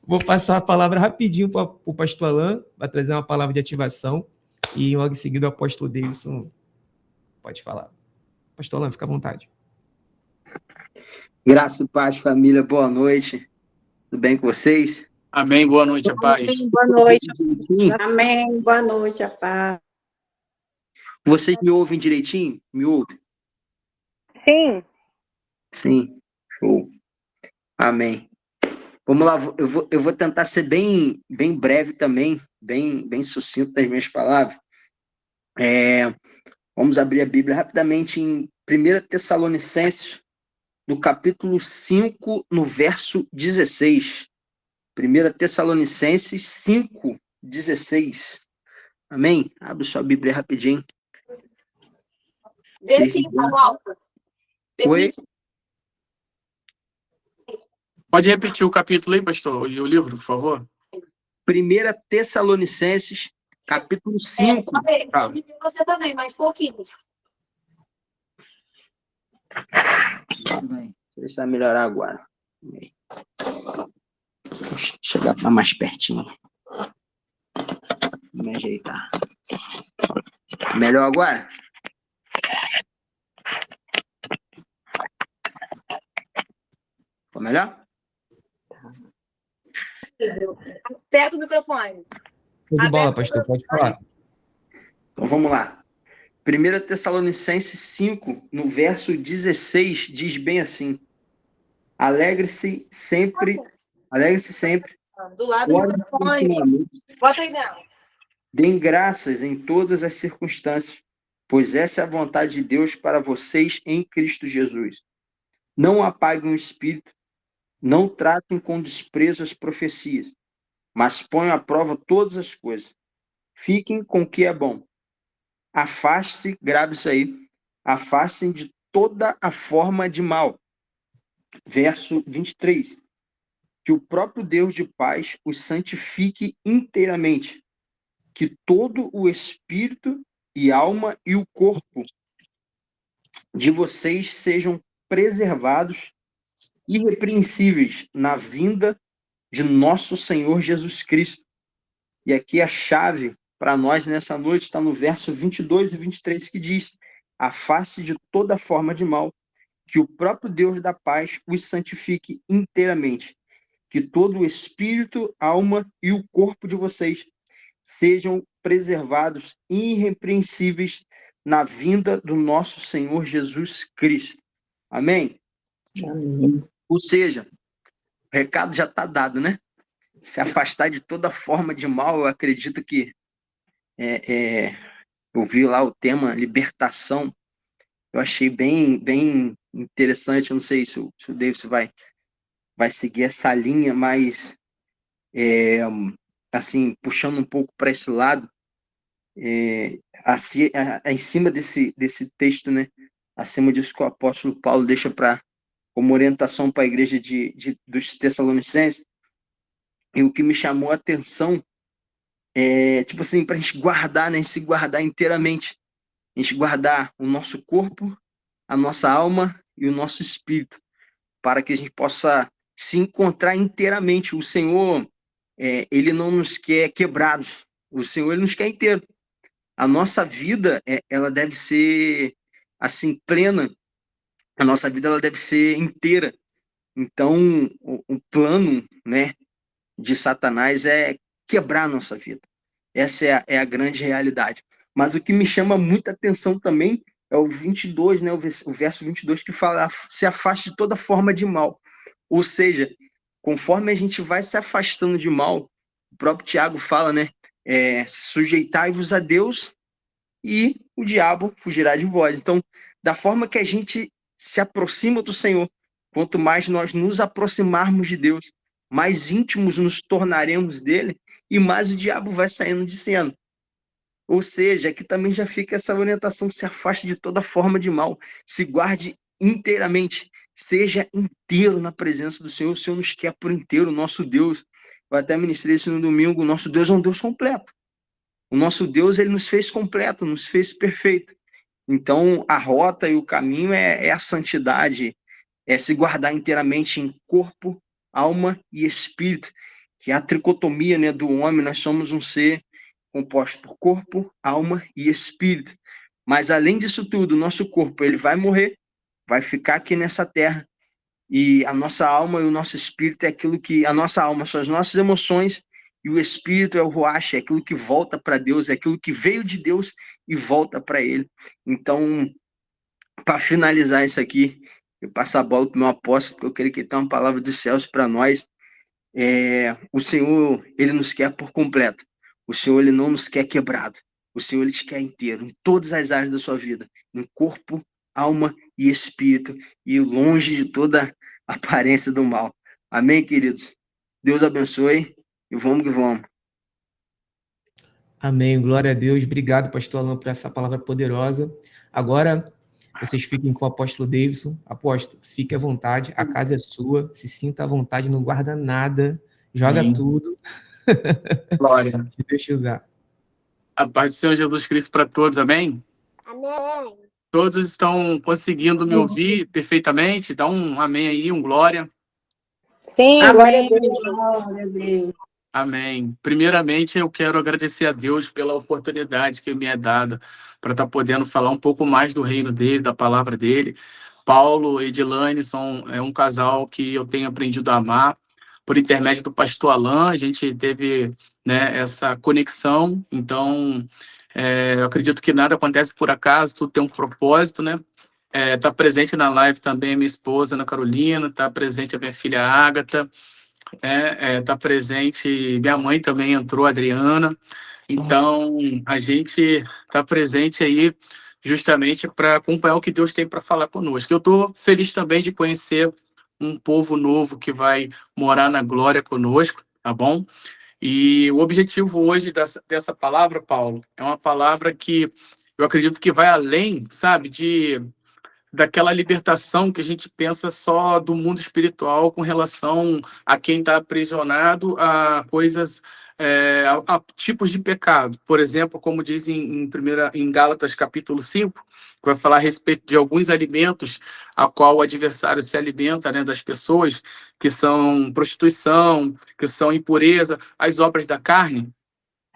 Vou passar a palavra rapidinho para o pastor Alain, vai trazer uma palavra de ativação, e logo em seguida o apóstolo Davidson pode falar. Pastor Alain, fica à vontade. Graça e paz, família, boa noite. Tudo bem com vocês? Amém, boa noite, a paz. Amém, boa noite. Amém, boa noite, a paz. Vocês me ouvem direitinho? Me ouvem? Sim. Sim, show. Amém. Vamos lá, eu vou tentar ser bem breve também, bem sucinto nas minhas palavras. Vamos abrir a Bíblia rapidamente em 1 Tessalonicenses, no capítulo 5, no verso 16. 1 Tessalonicenses 5, 16. Amém? Abre sua Bíblia rapidinho. Vê sim, tá volta. Oi? Pode repetir o capítulo aí, pastor, e o livro, por favor? 1 Tessalonicenses, capítulo 5. Tá. Você também, mais pouquinho. Deixa eu ver se vai melhorar agora. Vou chegar para mais pertinho. Vou me ajeitar. Melhor agora? Ficou melhor? Pega o microfone. Show de bola, pastor, pode falar. Então vamos lá. 1 Tessalonicenses 5, no verso 16, diz bem assim: Alegre-se sempre. Do lado do Orem microfone. continuamente. Bota aí dentro. Deem graças em todas as circunstâncias, pois essa é a vontade de Deus para vocês em Cristo Jesus. Não apaguem o espírito, não tratem com desprezo as profecias, mas ponham à prova todas as coisas. Fiquem com o que é bom. Afaste-se, grave isso aí, afastem de toda a forma de mal. Verso 23. Que o próprio Deus de paz os santifique inteiramente, que todo o espírito e alma e o corpo de vocês sejam preservados, irrepreensíveis na vinda de nosso Senhor Jesus Cristo. E aqui a chave para nós nessa noite está no verso 22 e 23, que diz: afaste de toda forma de mal, que o próprio Deus da paz os santifique inteiramente, que todo o espírito, alma e o corpo de vocês sejam preservados irrepreensíveis na vinda do nosso Senhor Jesus Cristo. Amém? Amém. Ou seja, o recado já está dado, né? Se afastar de toda forma de mal, eu acredito que eu vi lá o tema libertação, eu achei bem interessante. Eu não sei se o Davis vai seguir essa linha, mas assim, puxando um pouco para esse lado, assim, em cima desse texto, né? Acima disso que o apóstolo Paulo deixa como orientação para a igreja dos Tessalonicenses, e o que me chamou a atenção tipo assim, para a gente guardar, né? Se guardar inteiramente. A gente guardar o nosso corpo, a nossa alma e o nosso espírito, para que a gente possa se encontrar inteiramente. O Senhor, ele não nos quer quebrados. O Senhor, ele nos quer inteiro. A nossa vida, ela deve ser, assim, plena. A nossa vida, ela deve ser inteira. Então, o plano, né, de Satanás é quebrar a nossa vida. Essa é a grande realidade. Mas o que me chama muita atenção também é o 22, né, o verso 22, que fala: se afaste de toda forma de mal. Ou seja, conforme a gente vai se afastando de mal, o próprio Tiago fala, né, sujeitai-vos a Deus e o diabo fugirá de vós. Então, da forma que a gente se aproxima do Senhor, quanto mais nós nos aproximarmos de Deus, mais íntimos nos tornaremos dele e mais o diabo vai saindo de cena. Ou seja, aqui também já fica essa orientação: se afaste de toda forma de mal, se guarde inteiramente, seja inteiro na presença do Senhor. O Senhor nos quer por inteiro. O nosso Deus, eu até ministrei isso no domingo, o nosso Deus é um Deus completo. O nosso Deus, ele nos fez completo, nos fez perfeito. Então, a rota e o caminho é a santidade, é se guardar inteiramente em corpo, alma e espírito, que é a tricotomia, né, do homem. Nós somos um ser composto por corpo, alma e espírito. Mas além disso tudo, o nosso corpo ele vai morrer, vai ficar aqui nessa terra. E a nossa alma e o nosso espírito é aquilo que... A nossa alma são as nossas emoções e o espírito é o ruach, é aquilo que volta para Deus, é aquilo que veio de Deus e volta para Ele. Então, para finalizar isso aqui, eu passo a bola para o meu apóstolo, porque eu creio que ele tem uma palavra dos céus para nós. O Senhor, Ele nos quer por completo. O Senhor, Ele não nos quer quebrado. O Senhor, Ele te quer inteiro, em todas as áreas da sua vida, em corpo, alma e espírito, e longe de toda aparência do mal. Amém, queridos? Deus abençoe e vamos que vamos. Amém. Glória a Deus. Obrigado, pastor Alan, por essa palavra poderosa. Agora, vocês fiquem com o apóstolo Davidson. Apóstolo, fique à vontade. A casa é sua. Se sinta à vontade. Não guarda nada. Joga Amém. tudo. Glória. Deixa eu usar. A paz do Senhor Jesus Cristo para todos, amém? Amém. Todos estão conseguindo me ouvir perfeitamente? Dá um amém aí, um glória. Sim, glória a Amém. Deus. Glória a Deus. Amém. Primeiramente, eu quero agradecer a Deus pela oportunidade que me é dada para estar podendo falar um pouco mais do reino dele, da palavra dele. Paulo e Edilane é um casal que eu tenho aprendido a amar. Por intermédio do pastor Alan, a gente teve, né, essa conexão. Então, eu acredito que nada acontece por acaso, tudo tem um propósito, né? Tá presente na live também a minha esposa, Ana Carolina, tá presente a minha filha Ágata, tá presente, minha mãe também entrou, Adriana. Então, a gente tá presente aí justamente para acompanhar o que Deus tem para falar conosco. Eu estou feliz também de conhecer um povo novo que vai morar na glória conosco, tá bom? E o objetivo hoje dessa palavra, Paulo, é uma palavra que eu acredito que vai além, sabe, daquela libertação que a gente pensa só do mundo espiritual com relação a quem está aprisionado a coisas, a tipos de pecado. Por exemplo, como diz em Gálatas capítulo 5, que vai falar a respeito de alguns alimentos a qual o adversário se alimenta, né, das pessoas, que são prostituição, que são impureza, as obras da carne.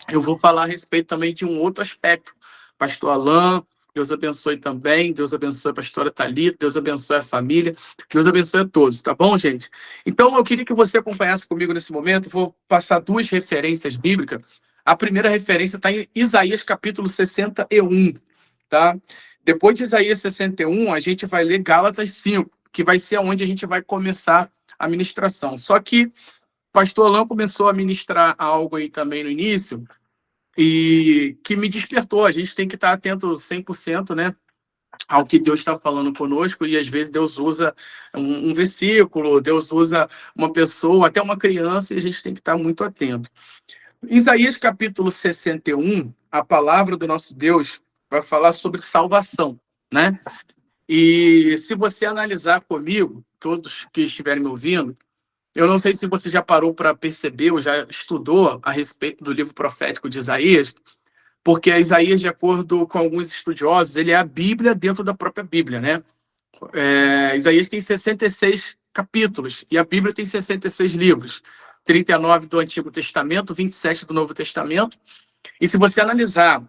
Eu vou falar a respeito também de um outro aspecto. Pastor Alain, Deus abençoe também, Deus abençoe a pastora Thalita, Deus abençoe a família, Deus abençoe a todos, tá bom, gente? Então, eu queria que você acompanhasse comigo nesse momento, vou passar duas referências bíblicas. A primeira referência está em Isaías capítulo 61, tá? Depois de Isaías 61, a gente vai ler Gálatas 5, que vai ser onde a gente vai começar a ministração. Só que o pastor Alain começou a ministrar algo aí também no início, e que me despertou. A gente tem que estar atento 100%, né, ao que Deus está falando conosco, e às vezes Deus usa um versículo, Deus usa uma pessoa, até uma criança, e a gente tem que estar muito atento. Isaías capítulo 61, a palavra do nosso Deus vai falar sobre salvação, né? E se você analisar comigo, todos que estiverem me ouvindo, eu não sei se você já parou para perceber ou já estudou a respeito do livro profético de Isaías, porque Isaías, de acordo com alguns estudiosos, ele é a Bíblia dentro da própria Bíblia, né? Isaías tem 66 capítulos e a Bíblia tem 66 livros, 39 do Antigo Testamento, 27 do Novo Testamento. E se você analisar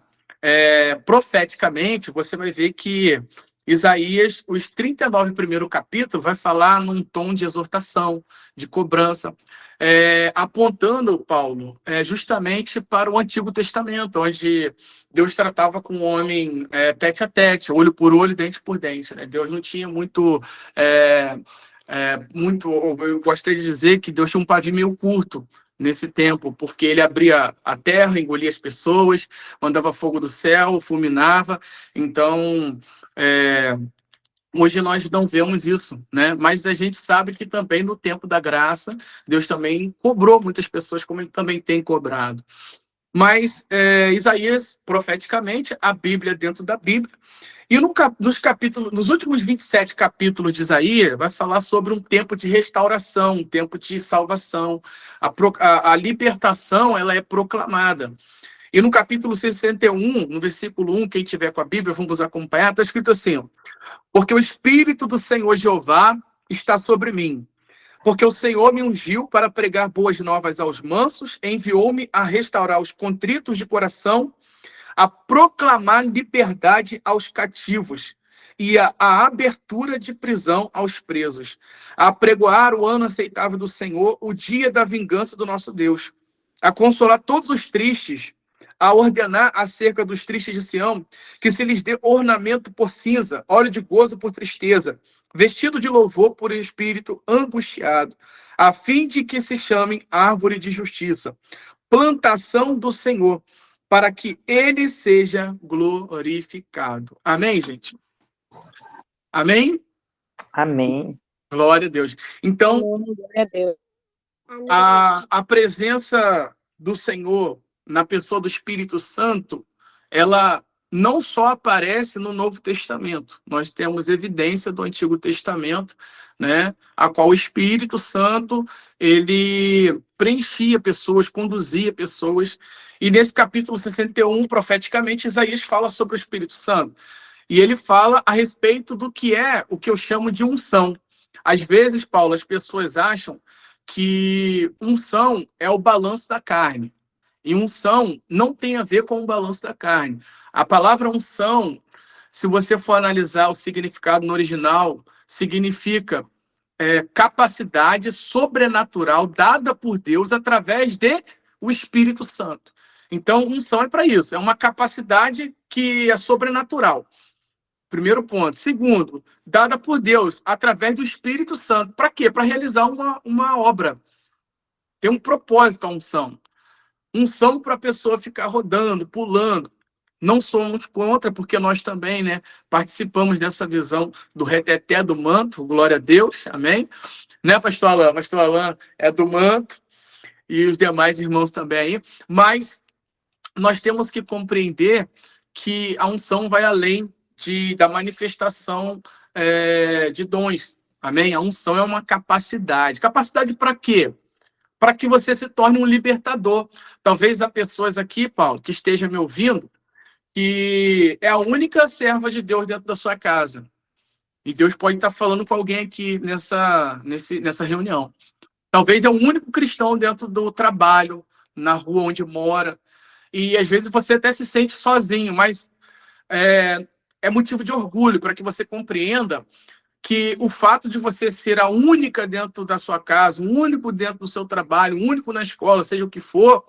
profeticamente, você vai ver que Isaías, os 39 primeiros capítulos, vai falar num tom de exortação, de cobrança, apontando, Paulo, justamente para o Antigo Testamento, onde Deus tratava com o homem tete a tete, olho por olho, dente por dente, né? Deus não tinha muito... eu gostaria de dizer que Deus tinha um pavio meio curto nesse tempo, porque ele abria a terra, engolia as pessoas, mandava fogo do céu, fulminava. Então, hoje nós não vemos isso, né? Mas a gente sabe que também no tempo da graça, Deus também cobrou muitas pessoas, como ele também tem cobrado. Mas Isaías, profeticamente, a Bíblia dentro da Bíblia. E nos últimos 27 capítulos de Isaías, vai falar sobre um tempo de restauração, um tempo de salvação. A libertação, ela é proclamada. E no capítulo 61, no versículo 1, quem tiver com a Bíblia, vamos acompanhar, está escrito assim: porque o Espírito do Senhor Jeová está sobre mim, Porque o Senhor me ungiu para pregar boas novas aos mansos, enviou-me a restaurar os contritos de coração, a proclamar liberdade aos cativos e a abertura de prisão aos presos, a apregoar o ano aceitável do Senhor, o dia da vingança do nosso Deus, a consolar todos os tristes, a ordenar acerca dos tristes de Sião, que se lhes dê ornamento por cinza, óleo de gozo por tristeza, vestido de louvor por espírito angustiado, a fim de que se chamem árvore de justiça, plantação do Senhor, para que ele seja glorificado. Amém, gente? Amém? Amém. Glória a Deus. Então, Glória a Deus. a presença do Senhor na pessoa do Espírito Santo, ela não só aparece no Novo Testamento. Nós temos evidência do Antigo Testamento, né, a qual o Espírito Santo, ele preenchia pessoas, conduzia pessoas. E nesse capítulo 61, profeticamente, Isaías fala sobre o Espírito Santo. E ele fala a respeito do que é o que eu chamo de unção. Às vezes, Paulo, as pessoas acham que unção é o balanço da carne. E unção não tem a ver com o balanço da carne. A palavra unção, se você for analisar o significado no original, significa capacidade sobrenatural dada por Deus através de o Espírito Santo. Então, unção é para isso. É uma capacidade que é sobrenatural. Primeiro ponto. Segundo, dada por Deus através do Espírito Santo. Para quê? Para realizar uma obra. Tem um propósito a unção. Unção para a pessoa ficar rodando, pulando. Não somos contra, porque nós também, né, participamos dessa visão do reteté do manto, glória a Deus, amém? Né, pastor Alain? Pastor Alain é do manto, e os demais irmãos também aí. Mas nós temos que compreender que a unção vai além da manifestação de dons, amém? A unção é uma capacidade. Capacidade para quê? Para que você se torne um libertador. Talvez há pessoas aqui, Paulo, que estejam me ouvindo, que é a única serva de Deus dentro da sua casa. E Deus pode estar falando com alguém aqui nessa reunião. Talvez é o único cristão dentro do trabalho, na rua onde mora. E às vezes você até se sente sozinho, mas é motivo de orgulho para que você compreenda que o fato de você ser a única dentro da sua casa, o único dentro do seu trabalho, o único na escola, seja o que for,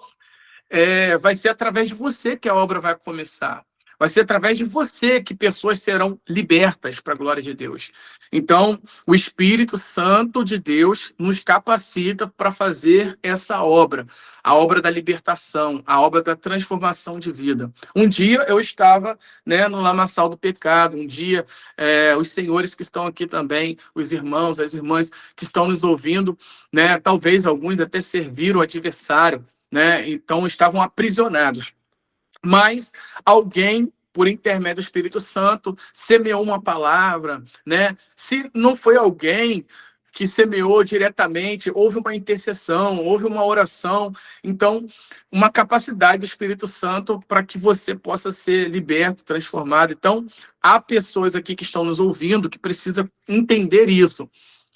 vai ser através de você que a obra vai começar. Vai ser através de você que pessoas serão libertas para a glória de Deus. Então, o Espírito Santo de Deus nos capacita para fazer essa obra, a obra da libertação, a obra da transformação de vida. Um dia eu estava, né, no lamaçal do pecado, um dia os senhores que estão aqui também, os irmãos, as irmãs que estão nos ouvindo, né, talvez alguns até serviram o adversário, né, então estavam aprisionados. Mas alguém, por intermédio do Espírito Santo, semeou uma palavra, né? Se não foi alguém que semeou diretamente, houve uma intercessão, houve uma oração, então, uma capacidade do Espírito Santo para que você possa ser liberto, transformado. Então, há pessoas aqui que estão nos ouvindo que precisam entender isso.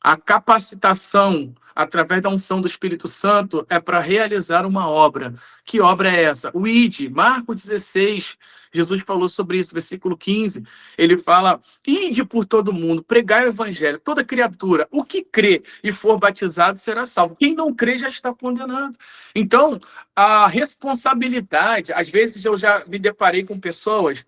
A capacitação através da unção do Espírito Santo é para realizar uma obra. Que obra é essa? O ID, Marcos 16, Jesus falou sobre isso, versículo 15. Ele fala, ide por todo mundo, pregai o evangelho, toda criatura, o que crê e for batizado será salvo. Quem não crê já está condenado. Então, a responsabilidade, às vezes eu já me deparei com pessoas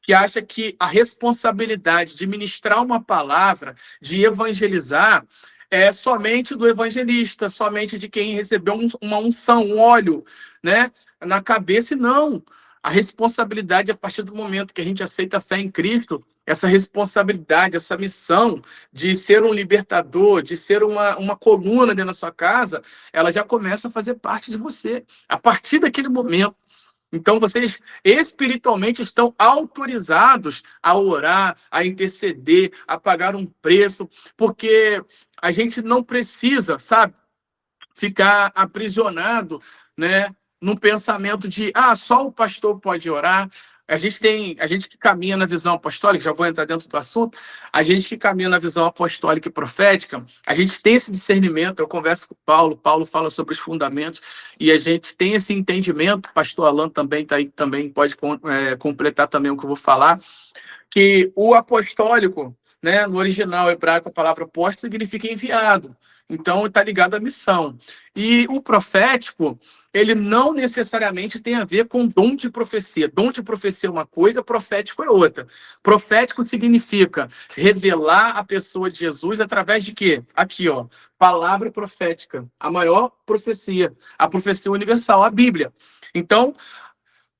que acha que a responsabilidade de ministrar uma palavra, de evangelizar, é somente do evangelista, somente de quem recebeu uma unção, um óleo, né, na cabeça. E não. A responsabilidade, a partir do momento que a gente aceita a fé em Cristo, essa responsabilidade, essa missão de ser um libertador, de ser uma coluna dentro da sua casa, ela já começa a fazer parte de você, a partir daquele momento. Então, vocês espiritualmente estão autorizados a orar, a interceder, a pagar um preço, porque a gente não precisa, sabe, ficar aprisionado, né, num pensamento de, só o pastor pode orar, a gente que caminha na visão apostólica, já vou entrar dentro do assunto, a gente que caminha na visão apostólica e profética, a gente tem esse discernimento. Eu converso com o Paulo fala sobre os fundamentos, e a gente tem esse entendimento. Pastor Alan também está aí, também pode completar também o que eu vou falar, que o apostólico, né, no original hebraico, a palavra apóstolo significa enviado. Então, está ligado à missão. E o profético, ele não necessariamente tem a ver com dom de profecia. Dom de profecia é uma coisa, profético é outra. Profético significa revelar a pessoa de Jesus através de quê? Aqui, ó, palavra profética, a maior profecia, a profecia universal, a Bíblia. Então,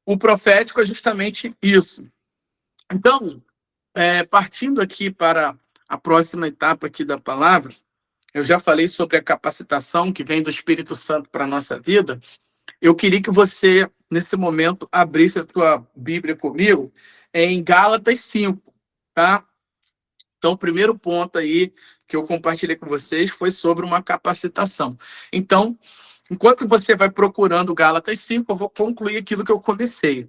o profético é justamente isso. Então, partindo aqui para a próxima etapa aqui da palavra, eu já falei sobre a capacitação que vem do Espírito Santo para a nossa vida. Eu queria que você, nesse momento, abrisse a sua Bíblia comigo em Gálatas 5, tá? Então, o primeiro ponto aí que eu compartilhei com vocês foi sobre uma capacitação. Então, enquanto você vai procurando Gálatas 5, eu vou concluir aquilo que eu comecei.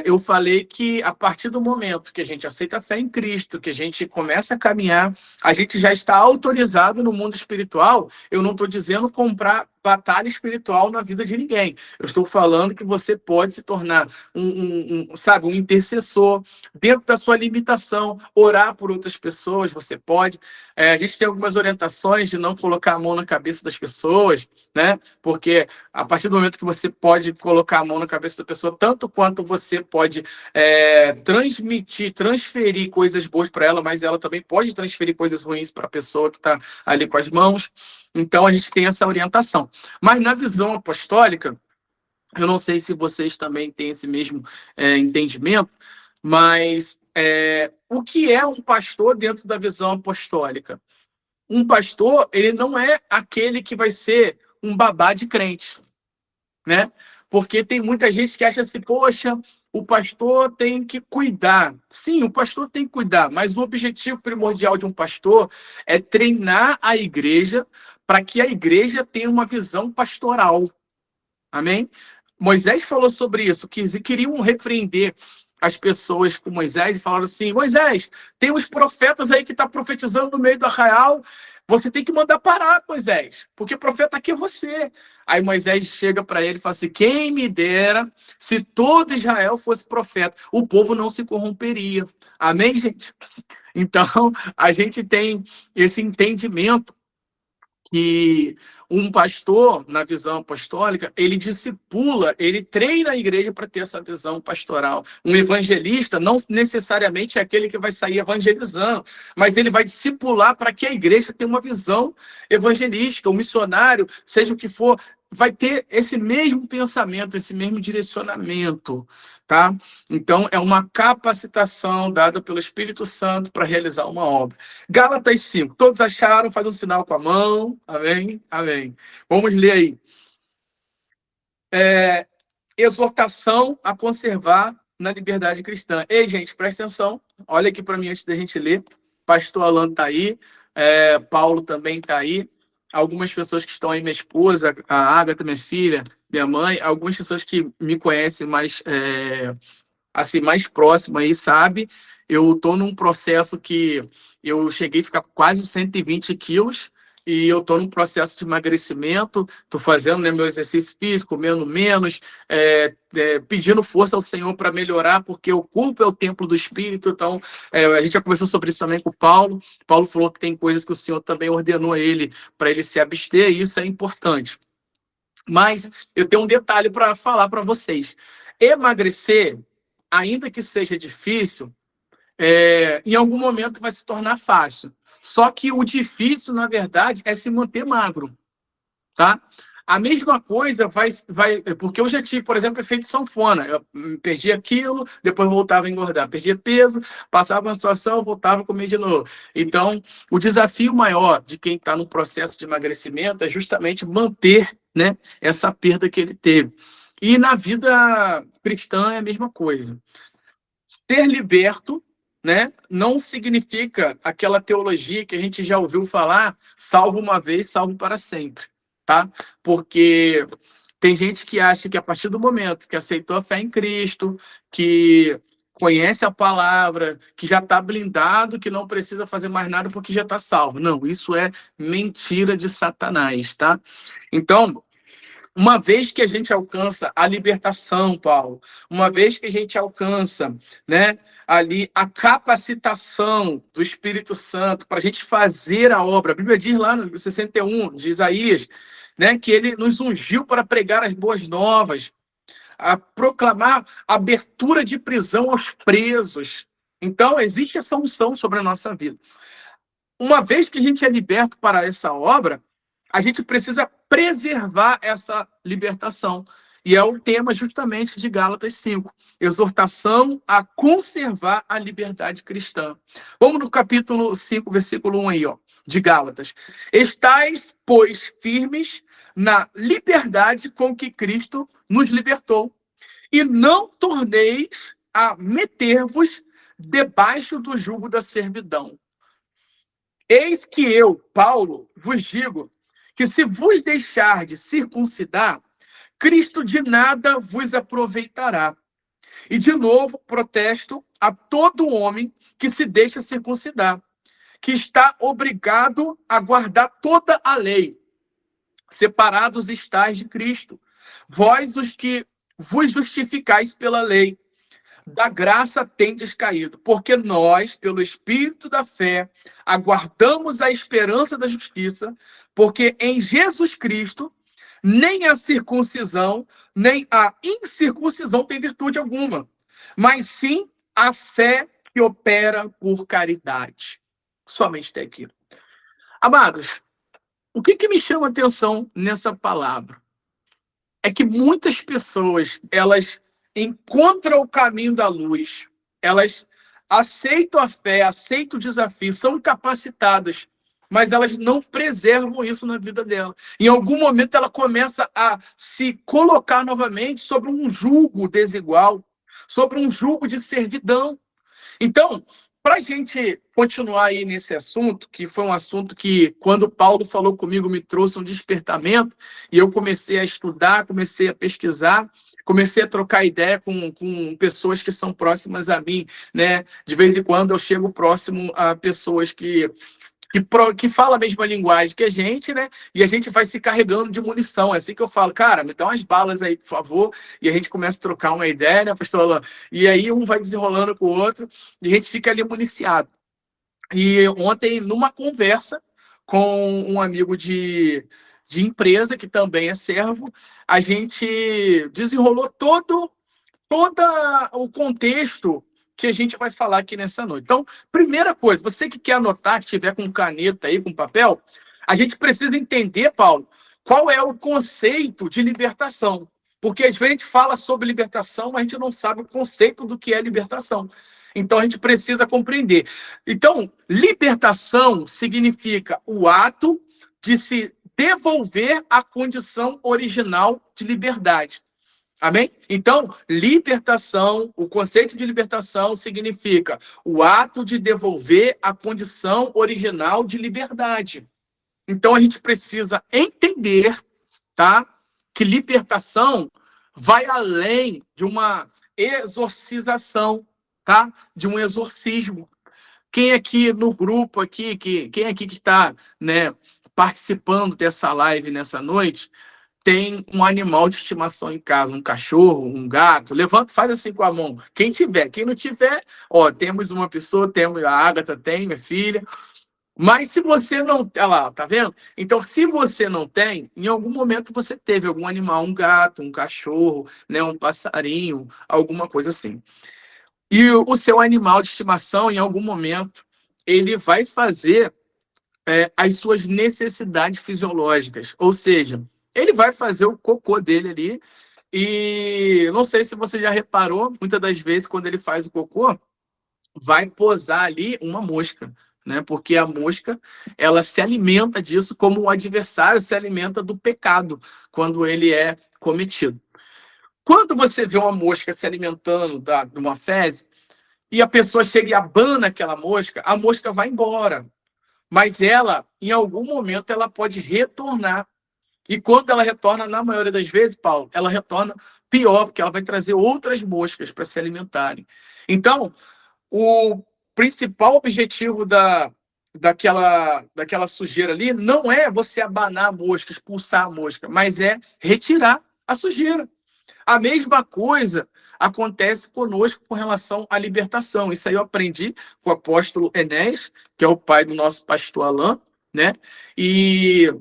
Eu falei que a partir do momento que a gente aceita a fé em Cristo, que a gente começa a caminhar, a gente já está autorizado no mundo espiritual. Eu não estou dizendo comprar batalha espiritual na vida de ninguém. Eu estou falando que você pode se tornar um intercessor dentro da sua limitação, orar por outras pessoas, você pode. A gente tem algumas orientações de não colocar a mão na cabeça das pessoas, né? Porque a partir do momento que você pode colocar a mão na cabeça da pessoa, tanto quanto você pode transferir coisas boas para ela, mas ela também pode transferir coisas ruins para a pessoa que está ali com as mãos. Então, a gente tem essa orientação. Mas na visão apostólica, eu não sei se vocês também têm esse mesmo entendimento, mas o que é um pastor dentro da visão apostólica? Um pastor, ele não é aquele que vai ser um babá de crente, né? Porque tem muita gente que acha assim, poxa, o pastor tem que cuidar. Sim, o pastor tem que cuidar, mas o objetivo primordial de um pastor é treinar a igreja para que a igreja tenha uma visão pastoral. Amém? Moisés falou sobre isso, que queriam repreender as pessoas com Moisés e falaram assim, Moisés, tem uns profetas aí que estão profetizando no meio do arraial, você tem que mandar parar, Moisés, porque profeta aqui é você. Aí Moisés chega para ele e fala assim, quem me dera se todo Israel fosse profeta, o povo não se corromperia. Amém, gente? Então, a gente tem esse entendimento que um pastor, na visão apostólica, ele discipula, ele treina a igreja para ter essa visão pastoral. Um evangelista não necessariamente é aquele que vai sair evangelizando, mas ele vai discipular para que a igreja tenha uma visão evangelística. O missionário, seja o que for, vai ter esse mesmo pensamento, esse mesmo direcionamento, tá? Então, é uma capacitação dada pelo Espírito Santo para realizar uma obra. Gálatas 5, todos acharam? Faz um sinal com a mão. Amém? Amém. Vamos ler aí. Exortação a conservar na liberdade cristã. Ei, gente, presta atenção. Olha aqui para mim antes da gente ler. Pastor Alan está aí. Paulo também está aí. Algumas pessoas que estão aí, minha esposa, a Ágata, minha filha, minha mãe, algumas pessoas que me conhecem mais, assim, mais próximo aí, sabe? Eu estou num processo que eu cheguei a ficar com quase 120 quilos e eu estou num processo de emagrecimento, estou fazendo, né, meu exercício físico, comendo menos, pedindo força ao Senhor para melhorar, porque o corpo é o templo do Espírito. Então, a gente já conversou sobre isso também com o Paulo. Paulo falou que tem coisas que o Senhor também ordenou a ele para ele se abster, e isso é importante. Mas eu tenho um detalhe para falar para vocês. Emagrecer, ainda que seja difícil, em algum momento vai se tornar fácil. Só que o difícil, na verdade, é se manter magro, tá? A mesma coisa vai... Porque eu já tive, por exemplo, efeito sanfona. Eu perdia quilo, depois voltava a engordar. Perdia peso, passava uma situação, voltava a comer de novo. Então, o desafio maior de quem está no processo de emagrecimento é justamente manter, né, essa perda que ele teve. E na vida cristã é a mesma coisa. Ser liberto, né, não significa aquela teologia que a gente já ouviu falar, salvo uma vez, salvo para sempre, tá? Porque Tem gente que acha que a partir do momento que aceitou a fé em Cristo, que conhece a palavra, que já está blindado, que não precisa fazer mais nada porque já está salvo. Não, isso é mentira de Satanás, tá? Então, uma vez que a gente alcança a libertação, Paulo, uma vez que a gente alcança, né, ali a capacitação do Espírito Santo para a gente fazer a obra, a Bíblia diz lá no 61 de Isaías, né, que ele nos ungiu para pregar as boas novas, a proclamar abertura de prisão aos presos. Então, existe essa unção sobre a nossa vida. Uma vez que a gente é liberto para essa obra, a gente precisa preservar essa libertação. E é o tema justamente de Gálatas 5. Exortação a conservar a liberdade cristã. Vamos no capítulo 5, versículo 1 aí, ó, de Gálatas. Estais, pois, firmes na liberdade com que Cristo nos libertou. E não torneis a meter-vos debaixo do jugo da servidão. Eis que eu, Paulo, vos digo que se vos deixar de circuncidar, Cristo de nada vos aproveitará. E, de novo, protesto a todo homem que se deixa circuncidar, que está obrigado a guardar toda a lei. Separados estáis de Cristo, vós os que vos justificais pela lei, da graça tendes caído, porque nós, pelo Espírito da fé, aguardamos a esperança da justiça, porque em Jesus Cristo, nem a circuncisão, nem a incircuncisão tem virtude alguma, mas sim a fé que opera por caridade. Somente até aqui. Amados, o que me chama a atenção nessa palavra? É que muitas pessoas, elas encontram o caminho da luz, elas aceitam a fé, aceitam o desafio, são capacitadas, mas elas não preservam isso na vida dela. Em algum momento ela começa a se colocar novamente sobre um jugo desigual, sobre um jugo de servidão. Então, para a gente continuar aí nesse assunto, que foi um assunto que, quando Paulo falou comigo, me trouxe um despertamento, e eu comecei a estudar, comecei a pesquisar, comecei a trocar ideia com pessoas que são próximas a mim, né? De vez em quando eu chego próximo a pessoas que fala a mesma linguagem que a gente, né? E a gente vai se carregando de munição. É assim que eu falo, cara, me dá umas balas aí, por favor. E a gente começa a trocar uma ideia, né, pastor Alan? E aí um vai desenrolando com o outro e a gente fica ali municiado. E ontem, numa conversa com um amigo de empresa, que também é servo, a gente desenrolou todo o contexto que a gente vai falar aqui nessa noite. Então, primeira coisa, você que quer anotar, que estiver com caneta aí, com papel, a gente precisa entender, Paulo, qual é o conceito de libertação. Porque às vezes a gente fala sobre libertação, mas a gente não sabe o conceito do que é libertação. Então, a gente precisa compreender. Então, libertação significa o ato de se devolver à condição original de liberdade. Amém? Então, libertação, o conceito de libertação significa o ato de devolver a condição original de liberdade. Então, a gente precisa entender, tá, que libertação vai além de uma exorcização, tá? De um exorcismo. Quem aqui no grupo aqui, quem aqui que está, né, participando dessa live nessa noite, tem um animal de estimação em casa, um cachorro, um gato? Levanta, faz assim com a mão. Quem tiver, quem não tiver, ó, temos uma pessoa, temos a Ágata, tem, minha filha. Mas se você não... Olha lá, tá vendo? Então, se você não tem, em algum momento você teve algum animal, um gato, um cachorro, né, um passarinho, alguma coisa assim. E o seu animal de estimação, em algum momento, ele vai fazer as suas necessidades fisiológicas. Ou seja, ele vai fazer o cocô dele ali. E não sei se você já reparou, muitas das vezes, quando ele faz o cocô, vai posar ali uma mosca, né? Porque a mosca, ela se alimenta disso como o adversário se alimenta do pecado quando ele é cometido. Quando você vê uma mosca se alimentando de uma fezes e a pessoa chega e abana aquela mosca, a mosca vai embora. Mas ela, em algum momento, ela pode retornar. E quando ela retorna, na maioria das vezes, Paulo, ela retorna pior, porque ela vai trazer outras moscas para se alimentarem. Então, o principal objetivo daquela sujeira ali não é você abanar a mosca, expulsar a mosca, mas é retirar a sujeira. A mesma coisa acontece conosco com relação à libertação. Isso aí eu aprendi com o apóstolo Enéas, que é o pai do nosso pastor Alain, né? E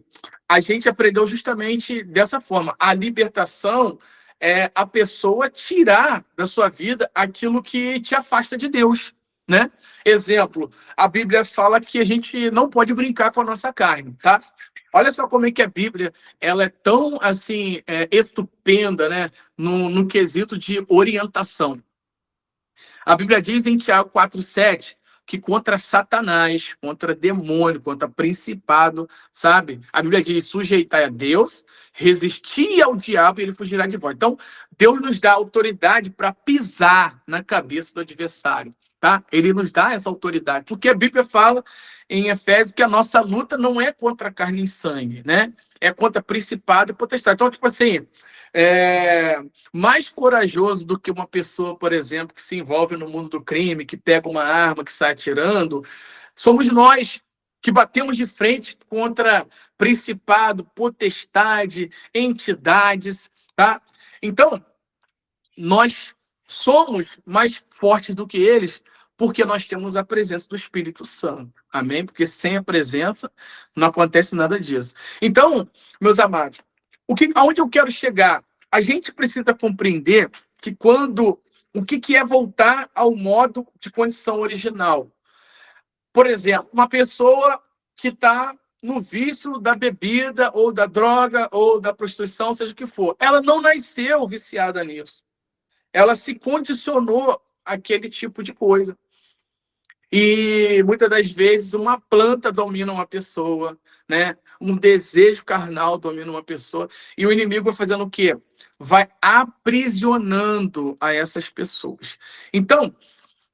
a gente aprendeu justamente dessa forma. A libertação é a pessoa tirar da sua vida aquilo que te afasta de Deus, né? Exemplo, a Bíblia fala que a gente não pode brincar com a nossa carne, tá? Olha só como é que a Bíblia ela é tão assim estupenda, né? No quesito de orientação. A Bíblia diz em Tiago 4,7 que contra Satanás, contra demônio, contra principado, sabe? A Bíblia diz: sujeitai a Deus, resistir ao diabo e ele fugirá de vós. Então, Deus nos dá autoridade para pisar na cabeça do adversário, tá? Ele nos dá essa autoridade, porque a Bíblia fala em Efésios que a nossa luta não é contra carne e sangue, né? É contra principado e potestade. Então, tipo assim, mais corajoso do que uma pessoa, por exemplo, que se envolve no mundo do crime, que pega uma arma, que sai atirando, somos nós que batemos de frente contra principado, potestade, entidades, tá? Então, nós somos mais fortes do que eles porque nós temos a presença do Espírito Santo. Amém? Porque sem a presença não acontece nada disso. Então, meus amados, aonde eu quero chegar? A gente precisa compreender que o que é voltar ao modo de condição original. Por exemplo, uma pessoa que está no vício da bebida, ou da droga, ou da prostituição, seja o que for. Ela não nasceu viciada nisso. Ela se condicionou àquele tipo de coisa. E muitas das vezes uma planta domina uma pessoa, né? Um desejo carnal domina uma pessoa. E o inimigo vai fazendo o quê? Vai aprisionando a essas pessoas. Então,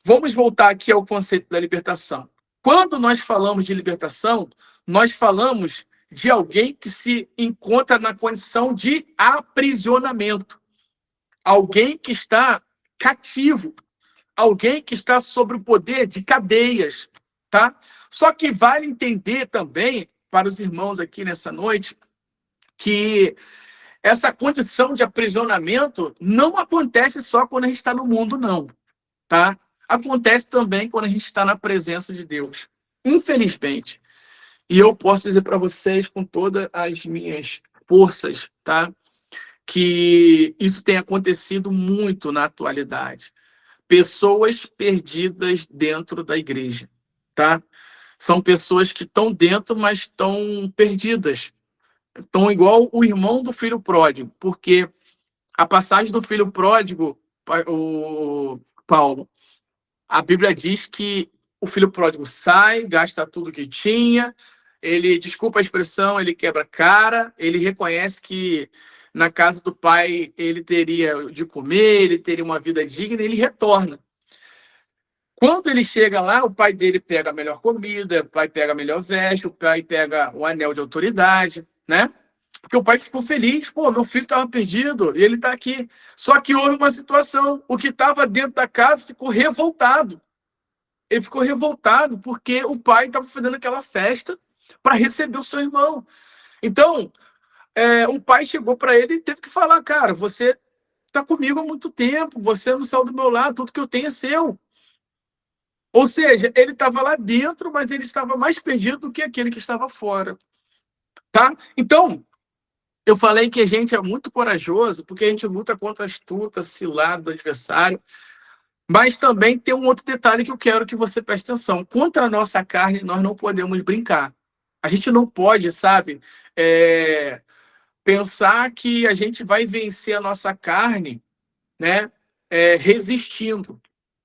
vamos voltar aqui ao conceito da libertação. Quando nós falamos de libertação, nós falamos de alguém que se encontra na condição de aprisionamento. Alguém que está cativo. Alguém que está sob o poder de cadeias, tá? Só que vale entender também, para os irmãos aqui nessa noite, que essa condição de aprisionamento não acontece só quando a gente está no mundo, não, tá? Acontece também quando a gente está na presença de Deus, infelizmente. E eu posso dizer para vocês, com todas as minhas forças, tá? Que isso tem acontecido muito na atualidade. Pessoas perdidas dentro da igreja, tá? São pessoas que estão dentro, mas estão perdidas. Estão igual o irmão do filho pródigo, porque a passagem do filho pródigo, o Paulo, a Bíblia diz que o filho pródigo sai, gasta tudo que tinha, ele, desculpa a expressão, ele quebra a cara, ele reconhece que na casa do pai ele teria de comer, ele teria uma vida digna, e ele retorna. Quando ele chega lá, o pai dele pega a melhor comida, o pai pega a melhor veste, o pai pega o anel de autoridade, né? Porque o pai ficou feliz, pô, meu filho estava perdido e ele está aqui. Só que houve uma situação, o que estava dentro da casa ficou revoltado. Ele ficou revoltado porque o pai estava fazendo aquela festa para receber o seu irmão. Então, o pai chegou para ele e teve que falar: cara, você está comigo há muito tempo, você não saiu do meu lado, tudo que eu tenho é seu. Ou seja, ele estava lá dentro, mas ele estava mais perdido do que aquele que estava fora. Tá? Então, eu falei que a gente é muito corajoso porque a gente luta contra a astuta, cilada do adversário. Mas também tem um outro detalhe que eu quero que você preste atenção. Contra a nossa carne, nós não podemos brincar. A gente não pode, sabe, pensar que a gente vai vencer a nossa carne, né, resistindo.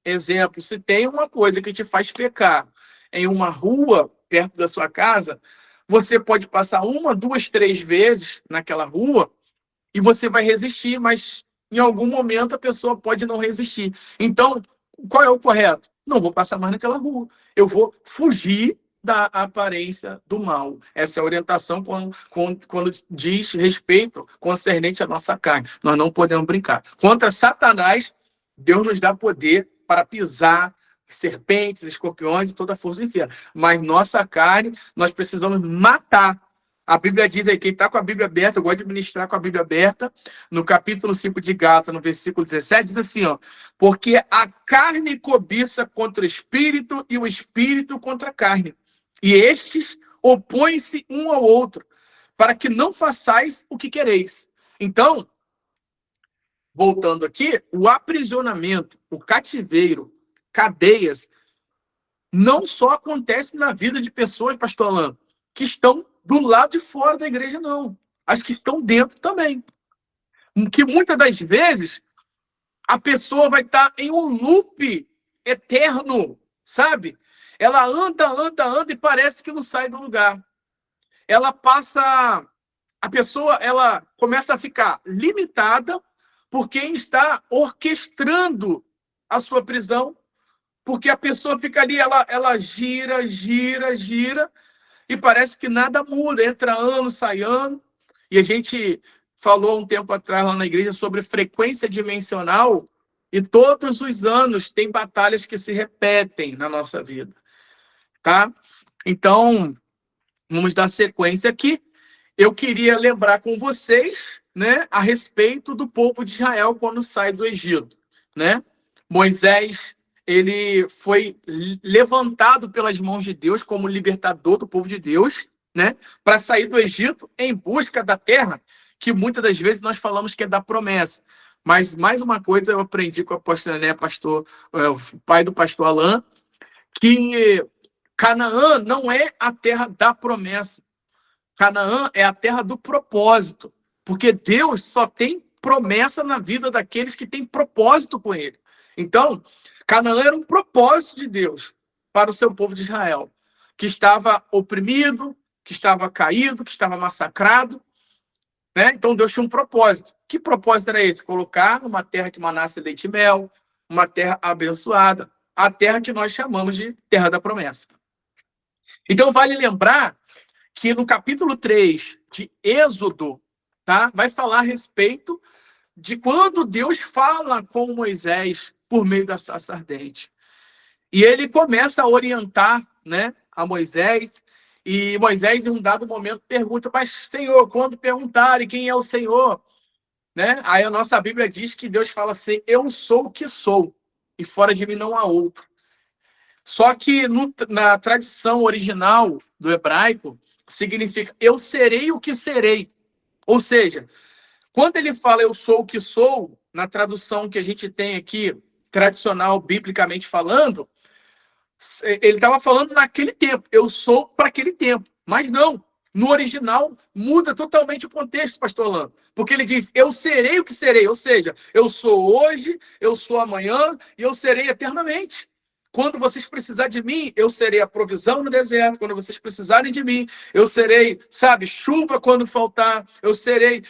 Exemplo, se tem uma coisa que te faz pecar em uma rua perto da sua casa, você pode passar 1, 2, 3 vezes naquela rua e você vai resistir, mas em algum momento a pessoa pode não resistir. Então, qual é o correto? Não vou passar mais naquela rua. Eu vou fugir da aparência do mal. Essa é a orientação quando diz respeito concernente à nossa carne. Nós não podemos brincar. Contra Satanás, Deus nos dá poder para pisar serpentes, escorpiões e toda a força do inferno. Mas nossa carne, nós precisamos matar. A Bíblia diz aí, quem está com a Bíblia aberta, eu gosto de ministrar com a Bíblia aberta, no capítulo 5 de Gálatas, no versículo 17, diz assim, ó, porque a carne cobiça contra o espírito e o espírito contra a carne. E estes opõem-se um ao outro, para que não façais o que quereis. Então, voltando aqui, o aprisionamento, o cativeiro, cadeias, não só acontece na vida de pessoas, pastor Alain, que estão do lado de fora da igreja, não. As que estão dentro também. Que muitas das vezes a pessoa vai estar em um loop eterno, sabe? Ela anda e parece que não sai do lugar. Ela passa... A pessoa, ela começa a ficar limitada por quem está orquestrando a sua prisão, porque a pessoa fica ali, ela gira, e parece que nada muda, entra ano, sai ano. E a gente falou um tempo atrás lá na igreja sobre frequência dimensional, e todos os anos tem batalhas que se repetem na nossa vida, tá? Então, vamos dar sequência aqui. Eu queria lembrar com vocês, né, a respeito do povo de Israel quando sai do Egito, né? Moisés, ele foi levantado pelas mãos de Deus como libertador do povo de Deus, né, para sair do Egito em busca da terra, que muitas das vezes nós falamos que é da promessa. Mas mais uma coisa eu aprendi com o apóstolo Nené, o pai do pastor Alain, que Canaã não é a terra da promessa. Canaã é a terra do propósito, porque Deus só tem promessa na vida daqueles que têm propósito com ele. Então, Canaã era um propósito de Deus para o seu povo de Israel, que estava oprimido, que estava caído, que estava massacrado, né? Então, Deus tinha um propósito. Que propósito era esse? Colocar uma terra que manasse leite e mel, uma terra abençoada, a terra que nós chamamos de terra da promessa. Então, vale lembrar que no capítulo 3 de Êxodo, tá, vai falar a respeito de quando Deus fala com Moisés por meio da sarça ardente. E ele começa a orientar, né, a Moisés, e Moisés, em um dado momento, pergunta, mas, Senhor, quando perguntarem quem é o Senhor, né? Aí a nossa Bíblia diz que Deus fala assim, eu sou o que sou, e fora de mim não há outro. Só que na tradição original do hebraico, significa eu serei o que serei. Ou seja, quando ele fala eu sou o que sou, na tradução que a gente tem aqui, tradicional, biblicamente falando, ele estava falando naquele tempo, eu sou para aquele tempo. Mas não, no original muda totalmente o contexto, pastor Alain, porque ele diz, eu serei o que serei, ou seja, eu sou hoje, eu sou amanhã e eu serei eternamente. Quando vocês precisarem de mim, eu serei a provisão no deserto. Quando vocês precisarem de mim, eu serei, sabe, chuva quando faltar. Eu serei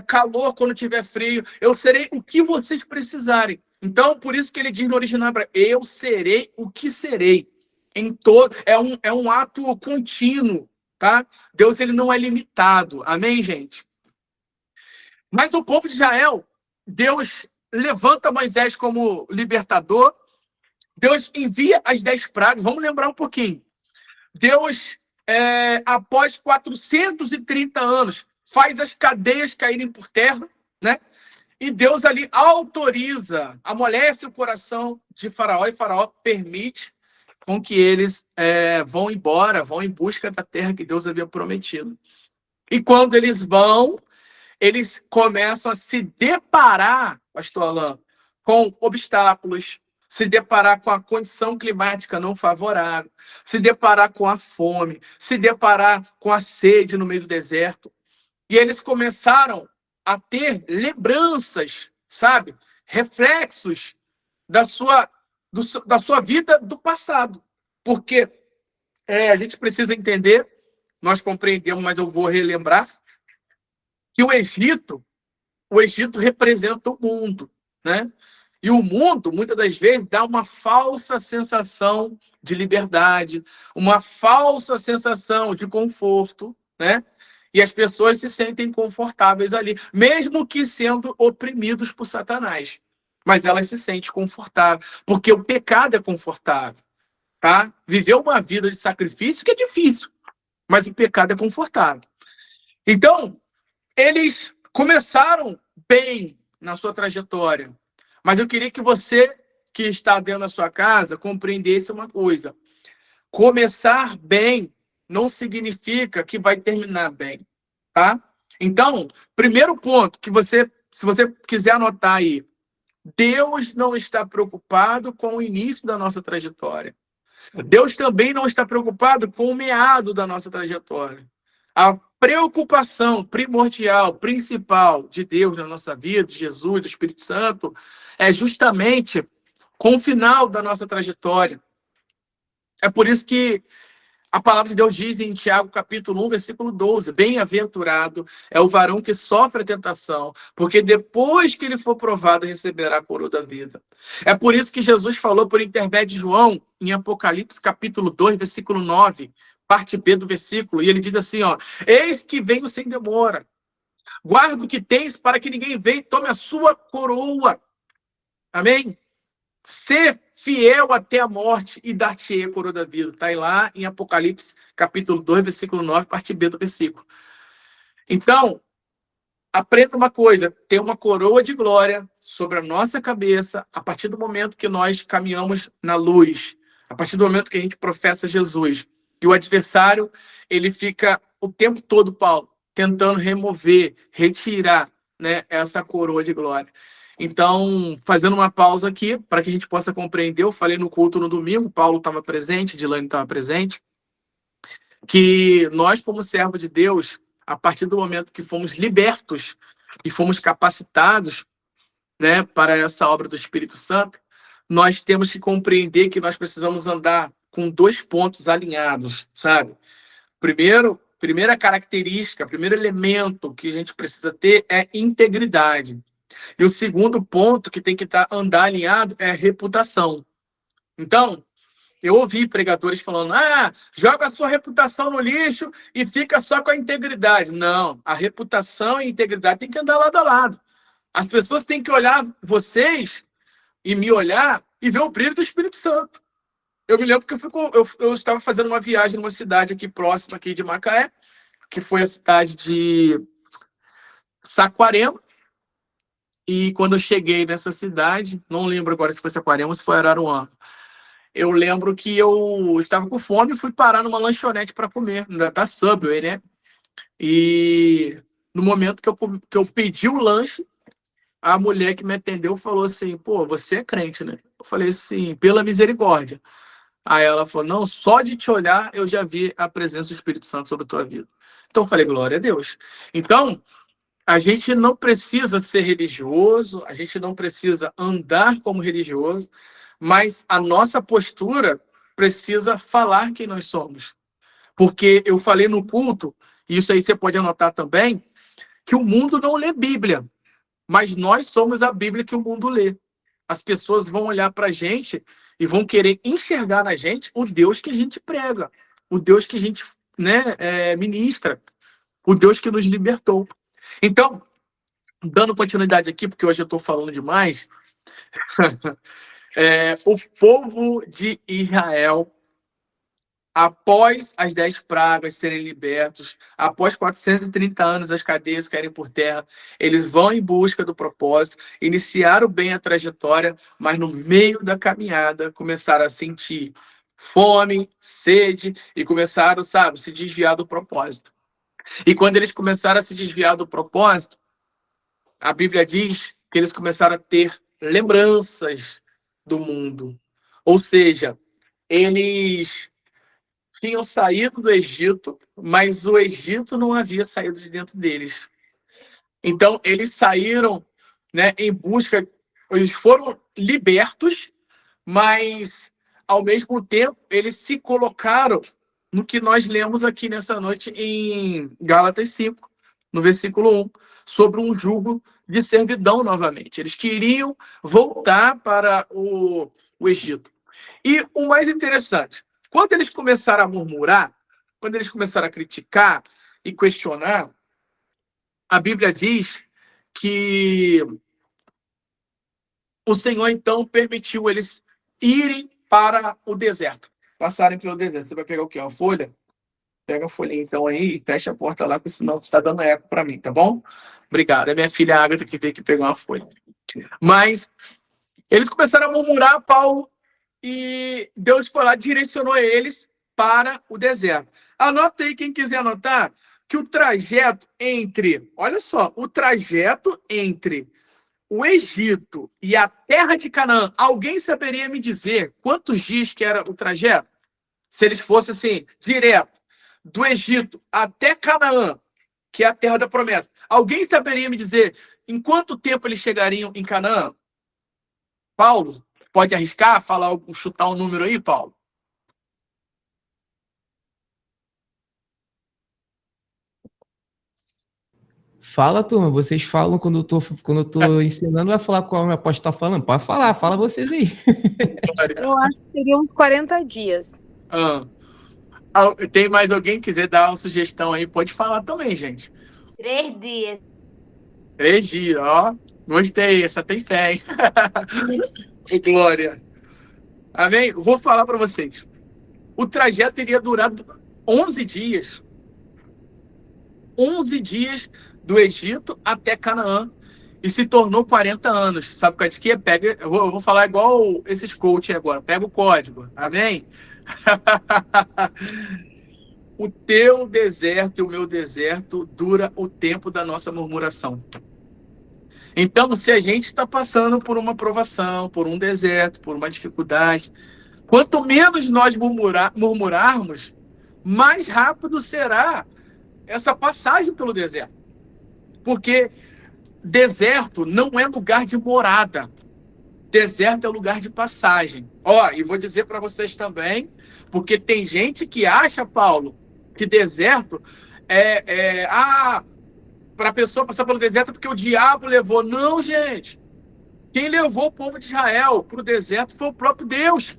calor quando tiver frio. Eu serei o que vocês precisarem. Então, por isso que ele diz no original, eu serei o que serei. Em todo, é um ato contínuo, tá? Deus, ele não é limitado. Amém, gente? Mas o povo de Israel, Deus levanta Moisés como libertador. Deus envia as 10 pragas. Vamos lembrar um pouquinho. Deus, após 430 anos, faz as cadeias caírem por terra, né? E Deus ali autoriza, amolece o coração de Faraó, e Faraó permite com que eles vão embora, vão em busca da terra que Deus havia prometido. E quando eles vão, eles começam a se deparar, pastor Alain, com obstáculos, se deparar com a condição climática não favorável, se deparar com a fome, se deparar com a sede no meio do deserto. E eles começaram a ter lembranças, sabe? Reflexos da sua vida do passado. Porque a gente precisa entender, nós compreendemos, mas eu vou relembrar, que o Egito representa o mundo, né? E o mundo, muitas das vezes, dá uma falsa sensação de liberdade, uma falsa sensação de conforto, né? E as pessoas se sentem confortáveis ali, mesmo que sendo oprimidos por Satanás. Mas elas se sentem confortáveis, porque o pecado é confortável, tá? Viver uma vida de sacrifício que é difícil, mas o pecado é confortável. Então, eles começaram bem na sua trajetória, mas eu queria que você, que está dentro da sua casa, compreendesse uma coisa. Começar bem não significa que vai terminar bem, tá? Então, primeiro ponto, se você quiser anotar aí, Deus não está preocupado com o início da nossa trajetória. Deus também não está preocupado com o meado da nossa trajetória. A preocupação primordial, principal de Deus na nossa vida, de Jesus, do Espírito Santo, é justamente com o final da nossa trajetória. É por isso que a palavra de Deus diz em Tiago, capítulo 1, versículo 12, bem-aventurado é o varão que sofre a tentação, porque depois que ele for provado, receberá a coroa da vida. É por isso que Jesus falou por intermédio de João, em Apocalipse, capítulo 2, versículo 9, parte B do versículo, e ele diz assim, ó, eis que venho sem demora, guarda o que tens para que ninguém venha e tome a sua coroa. Amém? Ser fiel até a morte e dar-te-ei a coroa da vida. Está aí lá em Apocalipse, capítulo 2, versículo 9, parte B do versículo. Então, aprenda uma coisa, ter uma coroa de glória sobre a nossa cabeça a partir do momento que nós caminhamos na luz, a partir do momento que a gente professa Jesus. E o adversário, ele fica o tempo todo, Paulo, tentando remover, retirar, né, essa coroa de glória. Então, fazendo uma pausa aqui, para que a gente possa compreender, eu falei no culto no domingo, Paulo estava presente, Dilane estava presente, que nós, como servo de Deus, a partir do momento que fomos libertos e fomos capacitados, né, para essa obra do Espírito Santo, nós temos que compreender que nós precisamos andar com 2 pontos alinhados, sabe? Primeira característica, primeiro elemento que a gente precisa ter é integridade. E o segundo ponto que tem que andar alinhado é a reputação. Então, eu ouvi pregadores falando, joga a sua reputação no lixo e fica só com a integridade. Não, a reputação e a integridade tem que andar lado a lado. As pessoas têm que olhar vocês e me olhar e ver o brilho do Espírito Santo. Eu me lembro que eu estava fazendo uma viagem numa cidade aqui próxima aqui de Macaé, que foi a cidade de Saquarema. E quando eu cheguei nessa cidade, não lembro agora se foi Saquarema ou se foi Araruama, eu lembro que eu estava com fome e fui parar numa lanchonete para comer, da Subway, né? E no momento que eu pedi o lanche, a mulher que me atendeu falou assim, pô, você é crente, né? Eu falei assim, pela misericórdia. Aí ela falou, não, só de te olhar eu já vi a presença do Espírito Santo sobre a tua vida. Então eu falei, glória a Deus. Então, a gente não precisa ser religioso, a gente não precisa andar como religioso, mas a nossa postura precisa falar quem nós somos. Porque eu falei no culto, e isso aí você pode anotar também, que o mundo não lê Bíblia, mas nós somos a Bíblia que o mundo lê. As pessoas vão olhar para a gente e vão querer enxergar na gente o Deus que a gente prega, o Deus que a gente, né, ministra, o Deus que nos libertou. Então, dando continuidade aqui, porque hoje eu estou falando demais, o povo de Israel, após as 10 pragas serem libertos, após 430 anos as cadeias caírem por terra, eles vão em busca do propósito, iniciaram bem a trajetória, mas no meio da caminhada começaram a sentir fome, sede e começaram, se desviar do propósito. E quando eles começaram a se desviar do propósito, a Bíblia diz que eles começaram a ter lembranças do mundo. Ou seja, eles tinham saído do Egito, mas o Egito não havia saído de dentro deles. Então, eles saíram, né, em busca, eles foram libertos, mas, ao mesmo tempo, eles se colocaram no que nós lemos aqui nessa noite em Gálatas 5, no versículo 1, sobre um jugo de servidão novamente. Eles queriam voltar para o Egito. E o mais interessante, quando eles começaram a murmurar, quando eles começaram a criticar e questionar, a Bíblia diz que o Senhor, então, permitiu eles irem para o deserto, passarem pelo deserto. Você vai pegar o quê? Uma folha? Pega a folhinha, então, aí e fecha a porta lá, porque senão você está dando eco para mim, tá bom? Obrigado. É minha filha Agatha que veio aqui pegar uma folha. Mas eles começaram a murmurar, Paulo, e Deus foi lá, direcionou eles para o deserto. Anota aí, quem quiser anotar, que o trajeto entre, olha só, o trajeto entre o Egito e a terra de Canaã, alguém saberia me dizer quantos dias que era o trajeto? Se eles fossem assim, direto, do Egito até Canaã, que é a terra da promessa. Alguém saberia me dizer em quanto tempo eles chegariam em Canaã? Paulo, pode arriscar, chutar um número aí, Paulo? Fala, turma. Vocês falam quando eu tô ensinando, vai falar qual o apóstolo está falando. Pode falar, fala vocês aí. Eu acho que seria uns 40 dias. Tem mais alguém que quiser dar uma sugestão aí? Pode falar também, gente. 3 dias. 3 dias, ó. Gostei, essa tem fé, hein? Glória. Amém? Eu vou falar para vocês. O trajeto teria durado 11 dias. 11 dias do Egito até Canaã. E se tornou 40 anos. Sabe qual é que é? Eu vou falar igual esses coaches agora. Pega o código. Amém? O teu deserto e o meu deserto dura o tempo da nossa murmuração. Então, se a gente está passando por uma provação, por um deserto, por uma dificuldade, quanto menos nós murmurarmos, mais rápido será essa passagem pelo deserto. Porque deserto não é lugar de morada. Deserto é lugar de passagem. E vou dizer para vocês também, porque tem gente que acha, Paulo, que deserto para a pessoa passar pelo deserto porque o diabo levou. Não, gente. Quem levou o povo de Israel para o deserto foi o próprio Deus.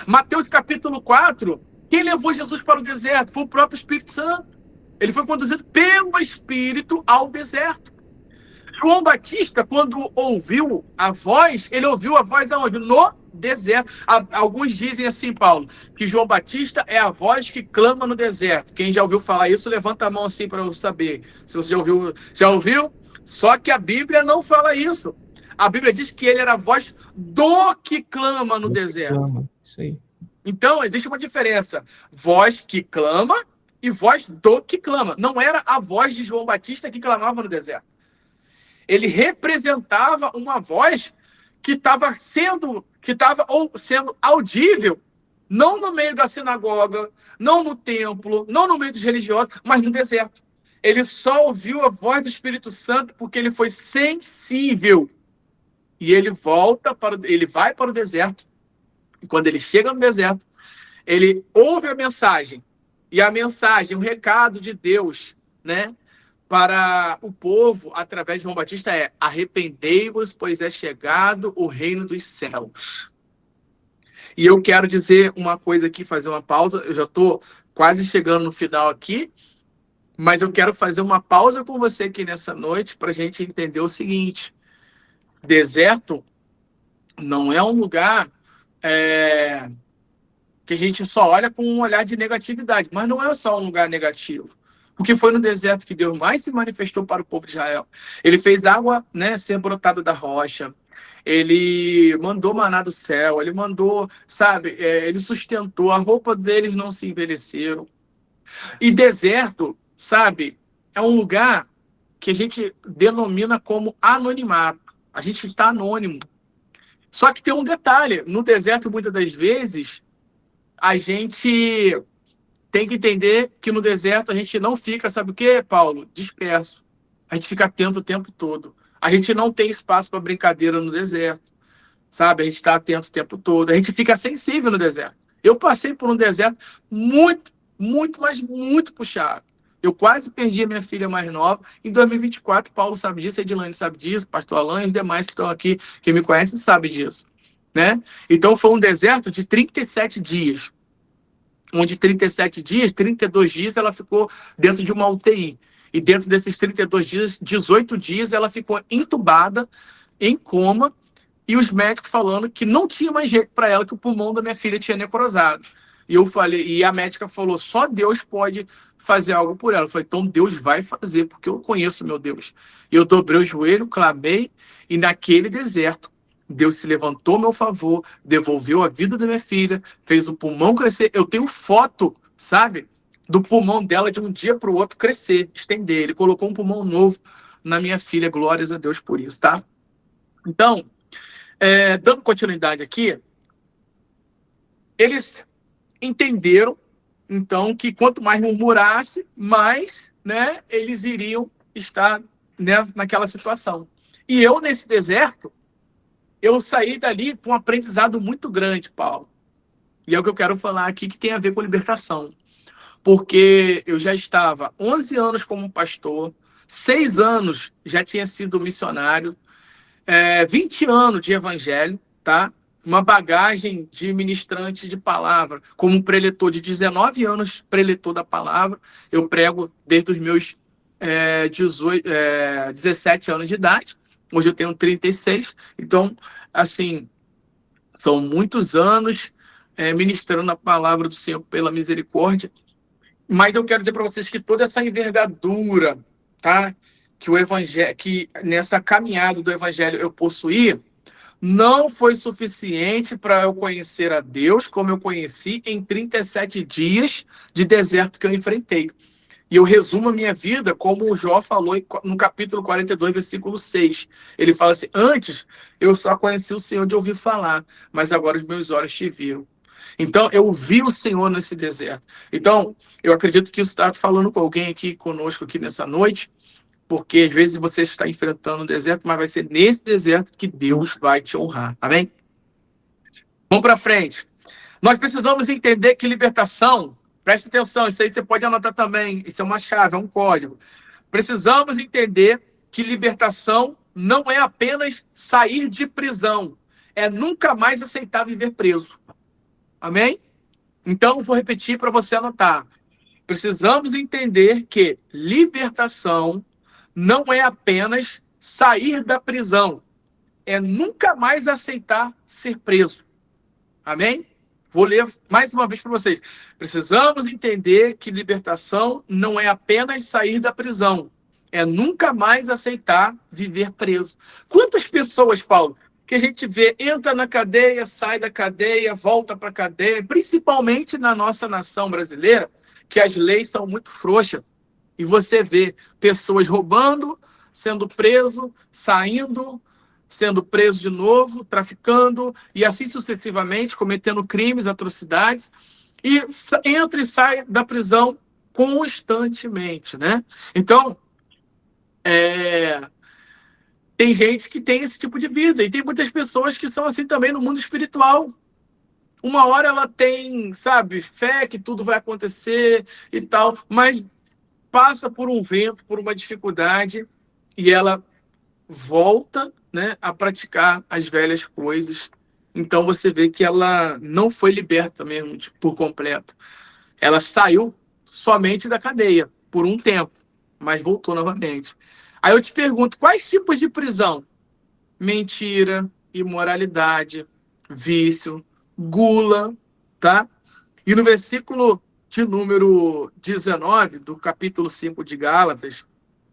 Mateus capítulo 4, quem levou Jesus para o deserto foi o próprio Espírito Santo. Ele foi conduzido pelo Espírito ao deserto. João Batista, quando ouviu a voz, ele ouviu a voz aonde? No deserto. Alguns dizem assim, Paulo, que João Batista é a voz que clama no deserto. Quem já ouviu falar isso, levanta a mão assim para eu saber. Se você já ouviu? Já ouviu? Só que a Bíblia não fala isso. A Bíblia diz que ele era a voz do que clama no deserto. Isso aí. Então, existe uma diferença. Voz que clama e voz do que clama. Não era a voz de João Batista que clamava no deserto. Ele representava uma voz que estava sendo audível, não no meio da sinagoga, não no templo, não no meio dos religiosos, mas no deserto. Ele só ouviu a voz do Espírito Santo porque ele foi sensível. E ele vai para o deserto. E quando ele chega no deserto, ele ouve a mensagem. E a mensagem, o recado de Deus, né, para o povo, através de João Batista, é: arrependei-vos, pois é chegado o reino dos céus. E eu quero dizer uma coisa aqui, fazer uma pausa. Eu já estou quase chegando no final aqui, mas eu quero fazer uma pausa com você aqui nessa noite para a gente entender o seguinte: deserto não é um lugar que a gente só olha com um olhar de negatividade, mas não é só um lugar negativo. Porque foi no deserto que Deus mais se manifestou para o povo de Israel. Ele fez água, né, ser brotada da rocha. Ele mandou maná do céu. Ele mandou, ele sustentou. A roupa deles não se envelheceram. E deserto, é um lugar que a gente denomina como anonimato. A gente está anônimo. Só que tem um detalhe. No deserto, muitas das vezes, a gente tem que entender que no deserto a gente não fica, sabe o quê, Paulo? Disperso. A gente fica atento o tempo todo. A gente não tem espaço para brincadeira no deserto. A gente está atento o tempo todo. A gente fica sensível no deserto. Eu passei por um deserto muito, muito, mas muito puxado. Eu quase perdi a minha filha mais nova. Em 2024, Paulo sabe disso, Edilane sabe disso, pastor Alain e os demais que estão aqui, que me conhecem, sabem disso, né? Então, foi um deserto de 37 dias. Onde 37 dias, 32 dias, ela ficou dentro de uma UTI. E dentro desses 32 dias, 18 dias, ela ficou entubada, em coma, e os médicos falando que não tinha mais jeito para ela, que o pulmão da minha filha tinha necrosado. E eu falei, e a médica falou, só Deus pode fazer algo por ela. Eu falei, então Deus vai fazer, porque eu conheço meu Deus. E eu dobrei o joelho, clamei, e naquele deserto, Deus se levantou a meu favor, devolveu a vida da minha filha, fez o pulmão crescer. Eu tenho foto, sabe, do pulmão dela de um dia para o outro crescer, estender. Ele colocou um pulmão novo na minha filha, glórias a Deus por isso, tá? Então, dando continuidade aqui, eles entenderam, então, que quanto mais murmurasse, mais, né, eles iriam estar naquela situação. E eu, nesse deserto, eu saí dali com um aprendizado muito grande, Paulo. E é o que eu quero falar aqui, que tem a ver com libertação. Porque eu já estava 11 anos como pastor, 6 anos já tinha sido missionário, 20 anos de evangelho, tá? Uma bagagem de ministrante de palavra, como preletor de 19 anos, preletor da palavra. Eu prego desde os meus 17 anos de idade. Hoje eu tenho 36. Então, assim, são muitos anos ministrando a palavra do Senhor pela misericórdia. Mas eu quero dizer para vocês que toda essa envergadura, tá? Que o evangelho, que nessa caminhada do evangelho eu possuí, não foi suficiente para eu conhecer a Deus como eu conheci em 37 dias de deserto que eu enfrentei. E eu resumo a minha vida como o Jó falou no capítulo 42, versículo 6. Ele fala assim, antes eu só conheci o Senhor de ouvir falar, mas agora os meus olhos te viram. Então, eu vi o Senhor nesse deserto. Então, eu acredito que isso está falando com alguém aqui conosco aqui nessa noite, porque às vezes você está enfrentando um deserto, mas vai ser nesse deserto que Deus vai te honrar. Amém? Vamos para frente. Nós precisamos entender que libertação, preste atenção, isso aí você pode anotar também, isso é uma chave, é um código. Precisamos entender que libertação não é apenas sair de prisão, é nunca mais aceitar viver preso. Amém? Então, vou repetir para você anotar. Precisamos entender que libertação não é apenas sair da prisão, é nunca mais aceitar ser preso. Amém? Vou ler mais uma vez para vocês. Precisamos entender que libertação não é apenas sair da prisão, é nunca mais aceitar viver preso. Quantas pessoas, Paulo, que a gente vê, entra na cadeia, sai da cadeia, volta para a cadeia, principalmente na nossa nação brasileira, que as leis são muito frouxas. E você vê pessoas roubando, sendo preso, saindo, sendo preso de novo, traficando, e assim sucessivamente, cometendo crimes, atrocidades, e entra e sai da prisão constantemente, né? Então, tem gente que tem esse tipo de vida, e tem muitas pessoas que são assim também no mundo espiritual. Uma hora ela tem, sabe, fé que tudo vai acontecer e tal, mas passa por um vento, por uma dificuldade, e ela volta, né, a praticar as velhas coisas. Então você vê que ela não foi liberta mesmo por completo. Ela saiu somente da cadeia por um tempo, mas voltou novamente. Aí eu te pergunto, quais tipos de prisão? Mentira, imoralidade, vício, gula, tá? E no versículo de número 19, do capítulo 5 de Gálatas,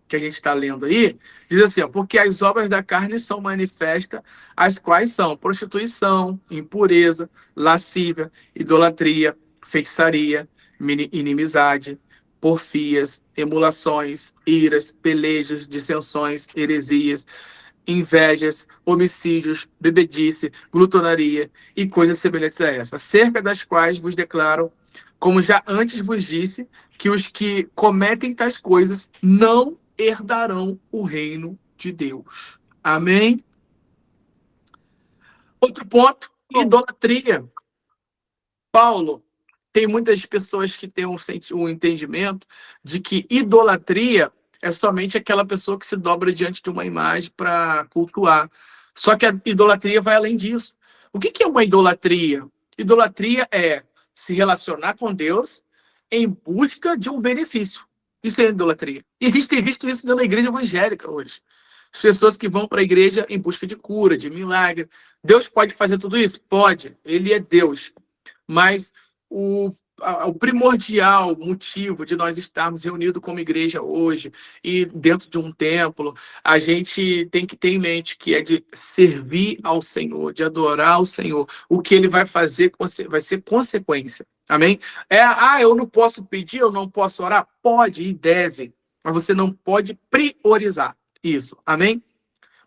que a gente está lendo aí, diz assim, ó, porque as obras da carne são manifestas, as quais são prostituição, impureza, lascívia, idolatria, feitiçaria, inimizade, porfias, emulações, iras, pelejas, dissensões, heresias, invejas, homicídios, bebedice, glutonaria e coisas semelhantes a essa, acerca das quais vos declaro, como já antes vos disse, que os que cometem tais coisas não herdarão o reino de Deus. Amém? Outro ponto, idolatria. Paulo, tem muitas pessoas que têm um entendimento de que idolatria é somente aquela pessoa que se dobra diante de uma imagem para cultuar. Só que a idolatria vai além disso. O que é uma idolatria? Idolatria é se relacionar com Deus em busca de um benefício. Isso é idolatria. E a gente tem visto isso na igreja evangélica hoje. As pessoas que vão para a igreja em busca de cura, de milagre. Deus pode fazer tudo isso? Pode. Ele é Deus. Mas o primordial motivo de nós estarmos reunidos como igreja hoje e dentro de um templo, a gente tem que ter em mente que é de servir ao Senhor, de adorar ao Senhor. O que ele vai fazer vai ser consequência. Amém? Eu não posso pedir, eu não posso orar? Pode e deve, mas você não pode priorizar isso. Amém?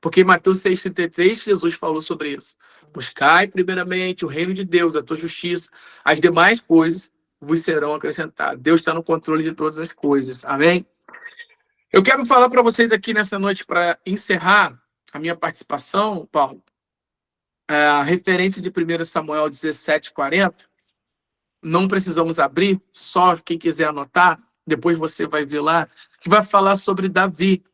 Porque em Mateus 6,33, Jesus falou sobre isso. Buscai primeiramente o reino de Deus, a tua justiça, as demais coisas vos serão acrescentadas. Deus está no controle de todas as coisas. Amém? Eu quero falar para vocês aqui nessa noite, para encerrar a minha participação, Paulo, a referência de 1 Samuel 17:40. Não precisamos abrir, só quem quiser anotar, depois você vai ver lá, que vai falar sobre Davi,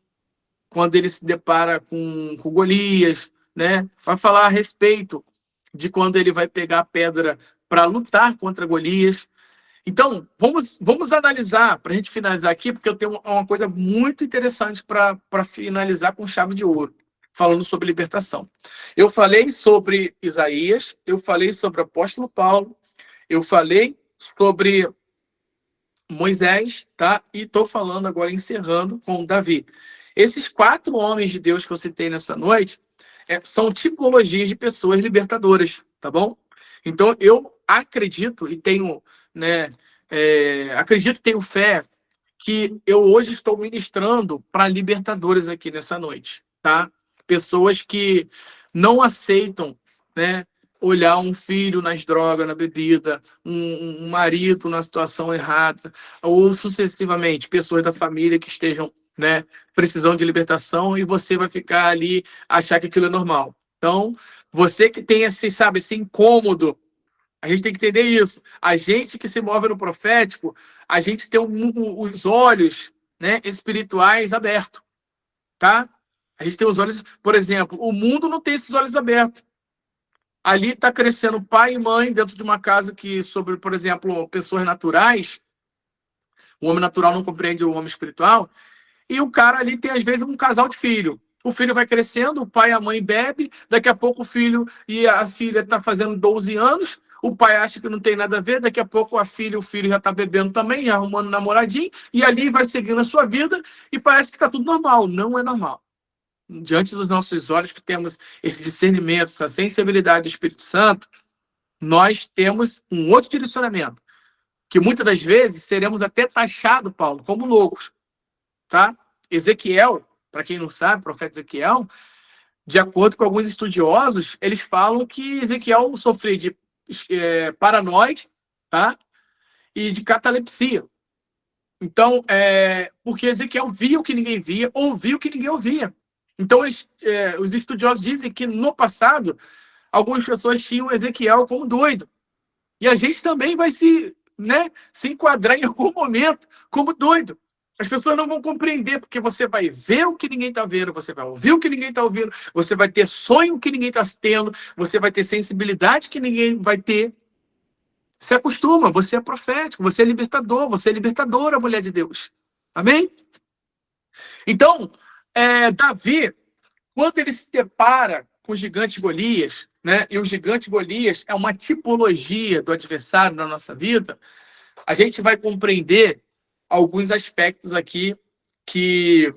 quando ele se depara com Golias, né? Vai falar a respeito de quando ele vai pegar a pedra para lutar contra Golias. Então, vamos analisar, para a gente finalizar aqui, porque eu tenho uma coisa muito interessante para finalizar com chave de ouro, falando sobre libertação. Eu falei sobre Isaías, eu falei sobre o apóstolo Paulo, eu falei sobre Moisés, tá? E estou falando agora, encerrando com Davi. Esses 4 homens de Deus que eu citei nessa noite são tipologias de pessoas libertadoras, tá bom? Então, eu acredito e tenho, né, acredito e tenho fé que eu hoje estou ministrando para libertadores aqui nessa noite, tá? Pessoas que não aceitam, né, olhar um filho nas drogas, na bebida, um marido na situação errada, ou sucessivamente, pessoas da família que estejam, né, precisando de libertação, e você vai ficar ali, achar que aquilo é normal. Então, você que tem esse incômodo, a gente tem que entender isso. A gente que se move no profético, a gente tem os olhos, né, espirituais abertos, tá? A gente tem os olhos, por exemplo, o mundo não tem esses olhos abertos. Ali está crescendo pai e mãe dentro de uma casa que, sobre, por exemplo, pessoas naturais, o homem natural não compreende o homem espiritual, e o cara ali tem, às vezes, um casal de filho. O filho vai crescendo, o pai e a mãe bebem, daqui a pouco o filho e a filha estão fazendo 12 anos, o pai acha que não tem nada a ver, daqui a pouco a filha e o filho já está bebendo também, já arrumando namoradinho, e ali vai seguindo a sua vida, e parece que está tudo normal. Não é normal. Diante dos nossos olhos, que temos esse discernimento, essa sensibilidade do Espírito Santo, nós temos um outro direcionamento, que muitas das vezes seremos até taxados, Paulo, como loucos, tá? Ezequiel, para quem não sabe, o profeta Ezequiel, de acordo com alguns estudiosos, eles falam que Ezequiel sofria de paranoide, tá? E de catalepsia. Então, porque Ezequiel via o que ninguém via, ouvia o que ninguém ouvia. Então, os estudiosos dizem que no passado, algumas pessoas tinham Ezequiel como doido. E a gente também vai se enquadrar em algum momento como doido. As pessoas não vão compreender, porque você vai ver o que ninguém está vendo, você vai ouvir o que ninguém está ouvindo, você vai ter sonho que ninguém está tendo, você vai ter sensibilidade que ninguém vai ter. Se acostuma, você é profético, você é libertador, você é libertadora, mulher de Deus. Amém? Então, Davi, quando ele se depara com o gigante Golias, né, e o gigante Golias é uma tipologia do adversário na nossa vida, a gente vai compreender alguns aspectos aqui que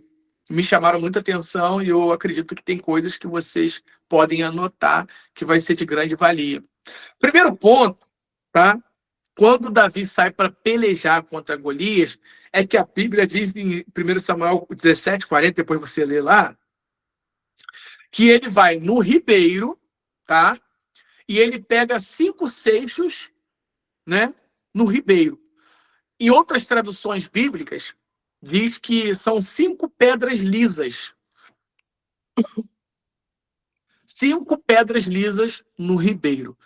me chamaram muita atenção, e eu acredito que tem coisas que vocês podem anotar que vai ser de grande valia. Primeiro ponto, tá? Quando Davi sai para pelejar contra Golias, é que a Bíblia diz em 1 Samuel 17:40, depois você lê lá, que ele vai no ribeiro, tá? E ele pega 5 seixos, né, no ribeiro. Em outras traduções bíblicas, diz que são 5 pedras lisas. 5 pedras lisas no ribeiro.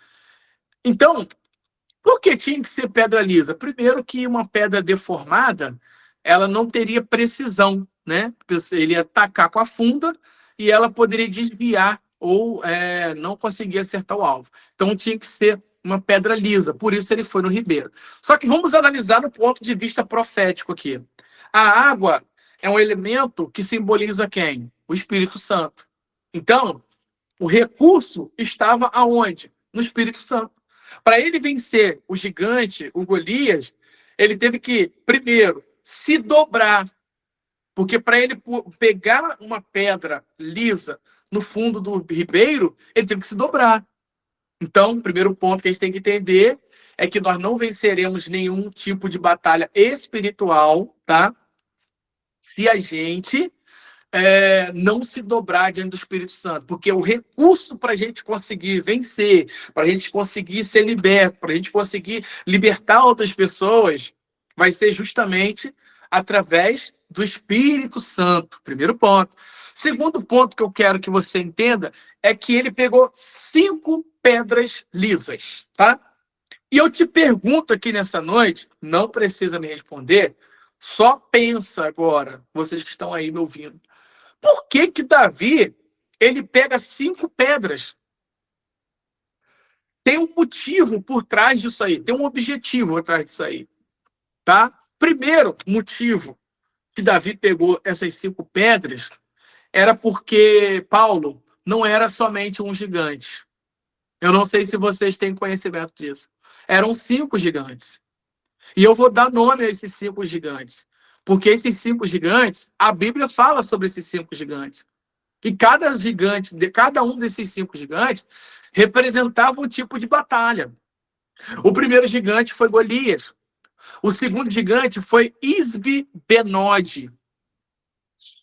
Então, Por que tinha que ser pedra lisa? Primeiro que uma pedra deformada, ela não teria precisão, né? Ele ia atacar com a funda e ela poderia desviar ou não conseguir acertar o alvo. Então tinha que ser uma pedra lisa, por isso ele foi no ribeiro. Só que vamos analisar no ponto de vista profético aqui. A água é um elemento que simboliza quem? O Espírito Santo. Então, o recurso estava aonde? No Espírito Santo. Para ele vencer o gigante, o Golias, ele teve que, primeiro, se dobrar. Porque para ele pegar uma pedra lisa no fundo do ribeiro, ele teve que se dobrar. Então, o primeiro ponto que a gente tem que entender é que nós não venceremos nenhum tipo de batalha espiritual, tá? Se a gente não se dobrar diante do Espírito Santo. Porque o recurso para a gente conseguir vencer, para a gente conseguir ser liberto, para a gente conseguir libertar outras pessoas, vai ser justamente através do Espírito Santo. Primeiro ponto. Segundo ponto que eu quero que você entenda é que ele pegou 5 pedras lisas, tá? E eu te pergunto aqui nessa noite, não precisa me responder, só pensa agora, vocês que estão aí me ouvindo. Por que que Davi, ele pega 5 pedras? Tem um motivo por trás disso aí, tem um objetivo por trás disso aí, tá? Primeiro motivo que Davi pegou essas 5 pedras era porque Paulo não era somente um gigante. Eu não sei se vocês têm conhecimento disso. Eram 5 gigantes. E eu vou dar nome a esses 5 gigantes. Porque esses 5 gigantes, a Bíblia fala sobre esses 5 gigantes. E cada gigante, cada um desses 5 gigantes, representava um tipo de batalha. O primeiro gigante foi Golias. O segundo gigante foi Isbi-Benode.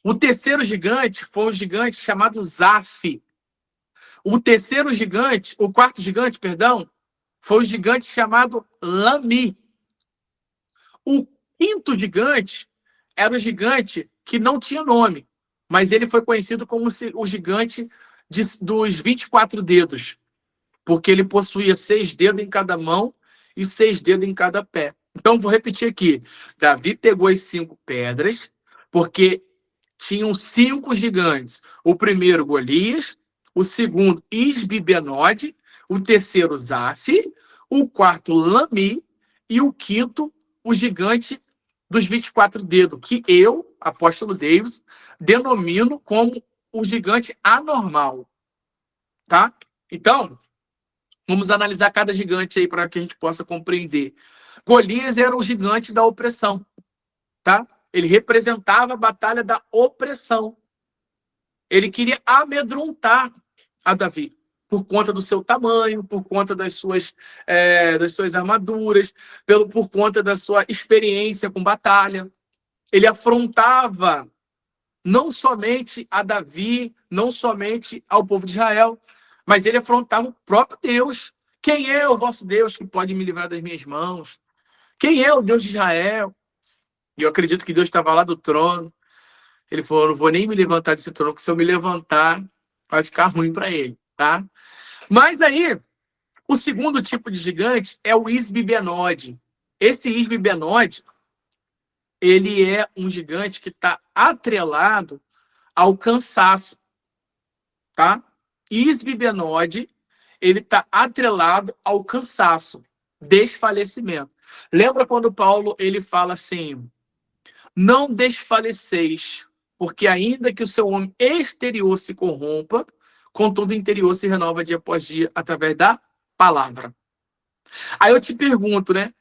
O terceiro gigante foi um gigante chamado Zaf. O quarto gigante, perdão, foi um gigante chamado Lami. O quinto gigante era um gigante que não tinha nome, mas ele foi conhecido como o gigante dos 24 dedos, porque ele possuía 6 dedos em cada mão e 6 dedos em cada pé. Então, vou repetir aqui. Davi pegou as 5 pedras, porque tinham 5 gigantes. O primeiro, Golias. O segundo, Isbi-Benode. O terceiro, Zaf. O quarto, Lami. E o quinto, o gigante dos 24 dedos, que eu, apóstolo Davis, denomino como o gigante anormal. Tá? Então, vamos analisar cada gigante aí para que a gente possa compreender. Golias era o gigante da opressão, tá? Ele representava a batalha da opressão. Ele queria amedrontar a Davi por conta do seu tamanho, por conta das suas armaduras, por conta da sua experiência com batalha. Ele afrontava não somente a Davi, não somente ao povo de Israel, mas ele afrontava o próprio Deus. Quem é o vosso Deus que pode me livrar das minhas mãos? Quem é o Deus de Israel? E eu acredito que Deus estava lá do trono. Ele falou, não vou nem me levantar desse trono, porque se eu me levantar, vai ficar ruim para ele, tá? Mas aí, o segundo tipo de gigante é o Isbi-Benode. Esse Isbi-Benode, ele é um gigante que está atrelado ao cansaço, tá? Isbi-Benode, ele está atrelado ao cansaço, desfalecimento. Lembra quando Paulo ele fala assim, não desfaleceis, porque ainda que o seu homem exterior se corrompa, contudo o interior se renova dia após dia através da palavra. Aí eu te pergunto, né?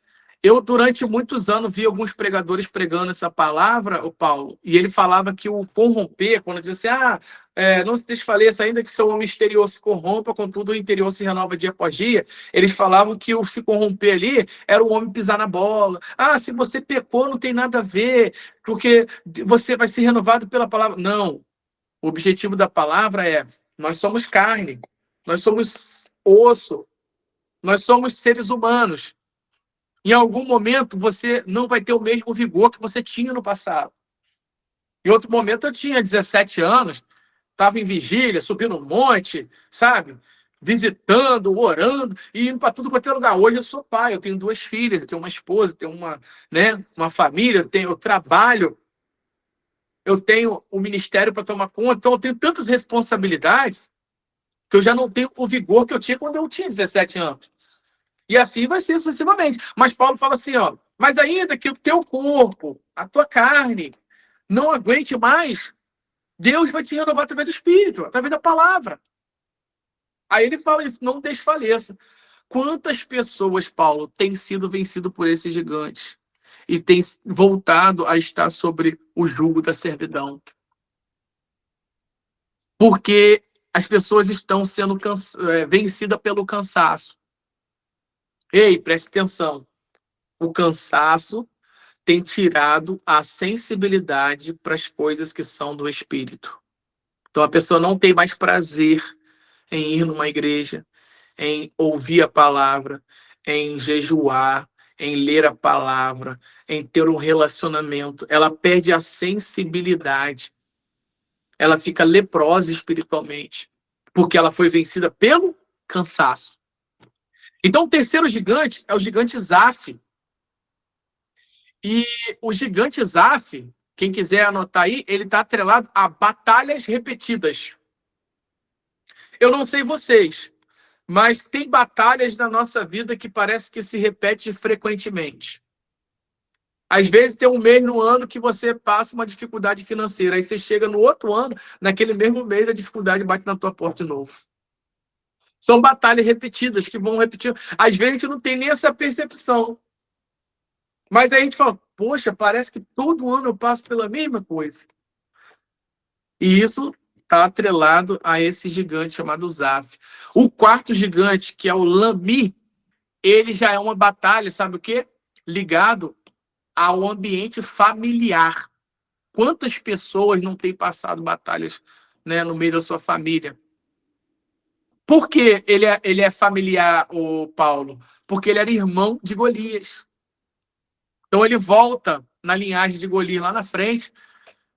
Eu, durante muitos anos, vi alguns pregadores pregando essa palavra, o Paulo, e ele falava que o corromper, quando dizia assim, não se desfaleça ainda que seu homem exterior se corrompa, contudo o interior se renova dia após dia, eles falavam que o se corromper ali era o homem pisar na bola. Ah, se você pecou, não tem nada a ver, porque você vai ser renovado pela palavra. Não. O objetivo da palavra é, nós somos carne, nós somos osso, nós somos seres humanos. Em algum momento, você não vai ter o mesmo vigor que você tinha no passado. Em outro momento, eu tinha 17 anos, estava em vigília, subindo um monte, sabe? visitando, orando e indo para tudo quanto é lugar. Hoje eu sou pai, eu tenho 2 filhas, eu tenho uma esposa, eu tenho uma família, eu trabalho, eu tenho um ministério para tomar conta, então eu tenho tantas responsabilidades que eu já não tenho o vigor que eu tinha quando eu tinha 17 anos. E assim vai ser sucessivamente. Mas Paulo fala assim, ó, mas ainda que o teu corpo, a tua carne, não aguente mais, Deus vai te renovar através do Espírito, através da palavra. Aí ele fala isso, não desfaleça. Quantas pessoas, Paulo, têm sido vencido por esses gigantes e têm voltado a estar sobre o jugo da servidão? Porque as pessoas estão sendo vencidas pelo cansaço. Ei, preste atenção. O cansaço tem tirado a sensibilidade para as coisas que são do Espírito. Então a pessoa não tem mais prazer em ir numa igreja, em ouvir a palavra, em jejuar, em ler a palavra, em ter um relacionamento. Ela perde a sensibilidade. Ela fica leprosa espiritualmente, porque ela foi vencida pelo cansaço. Então o terceiro gigante é o gigante Zaf. E o gigante Zaf, quem quiser anotar aí, ele está atrelado a batalhas repetidas. Eu não sei vocês, mas tem batalhas na nossa vida que parece que se repete frequentemente. Às vezes tem um mês no ano que você passa uma dificuldade financeira, aí você chega no outro ano, naquele mesmo mês a dificuldade bate na tua porta de novo. São batalhas repetidas que vão repetir. Às vezes a gente não tem nem essa percepção. Mas aí a gente fala, poxa, parece que todo ano eu passo pela mesma coisa. E isso está atrelado a esse gigante chamado Zaf. O quarto gigante, que é o Lami, ele já é uma batalha, sabe o quê? Ligado ao ambiente familiar. Quantas pessoas não têm passado batalhas, né, no meio da sua família? Por que ele é familiar, o Paulo? Porque ele era irmão de Golias. Então ele volta na linhagem de Golias lá na frente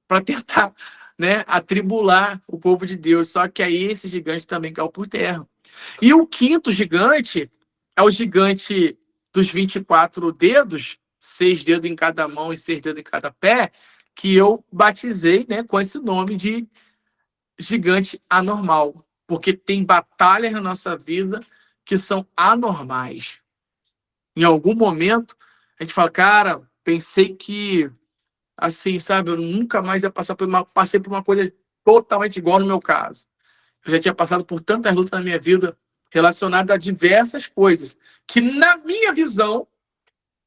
para tentar, né, atribular o povo de Deus. Só que aí esse gigante também caiu por terra. E o quinto gigante é o gigante dos 24 dedos, 6 dedos em cada mão e 6 dedos em cada pé, que eu batizei, né, com esse nome de gigante anormal. Porque tem batalhas na nossa vida que são anormais. Em algum momento, a gente fala, cara, pensei que, assim, sabe, eu nunca mais ia passar passei por uma coisa totalmente igual no meu caso. Eu já tinha passado por tantas lutas na minha vida relacionadas a diversas coisas, que na minha visão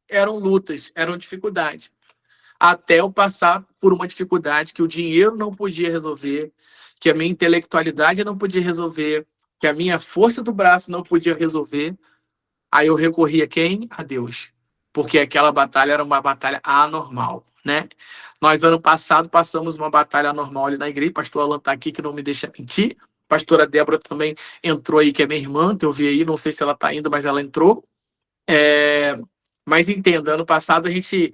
eram lutas, eram dificuldades. Até eu passar por uma dificuldade que o dinheiro não podia resolver, que a minha intelectualidade não podia resolver, que a minha força do braço não podia resolver. Aí eu recorri a quem? A Deus. Porque aquela batalha era uma batalha anormal, né? Nós, ano passado, passamos uma batalha anormal ali na igreja. Pastor Alan está aqui, que não me deixa mentir. Pastora Débora também entrou aí, que é minha irmã, que eu vi aí. Não sei se ela está indo, mas ela entrou. Mas entenda, ano passado a gente,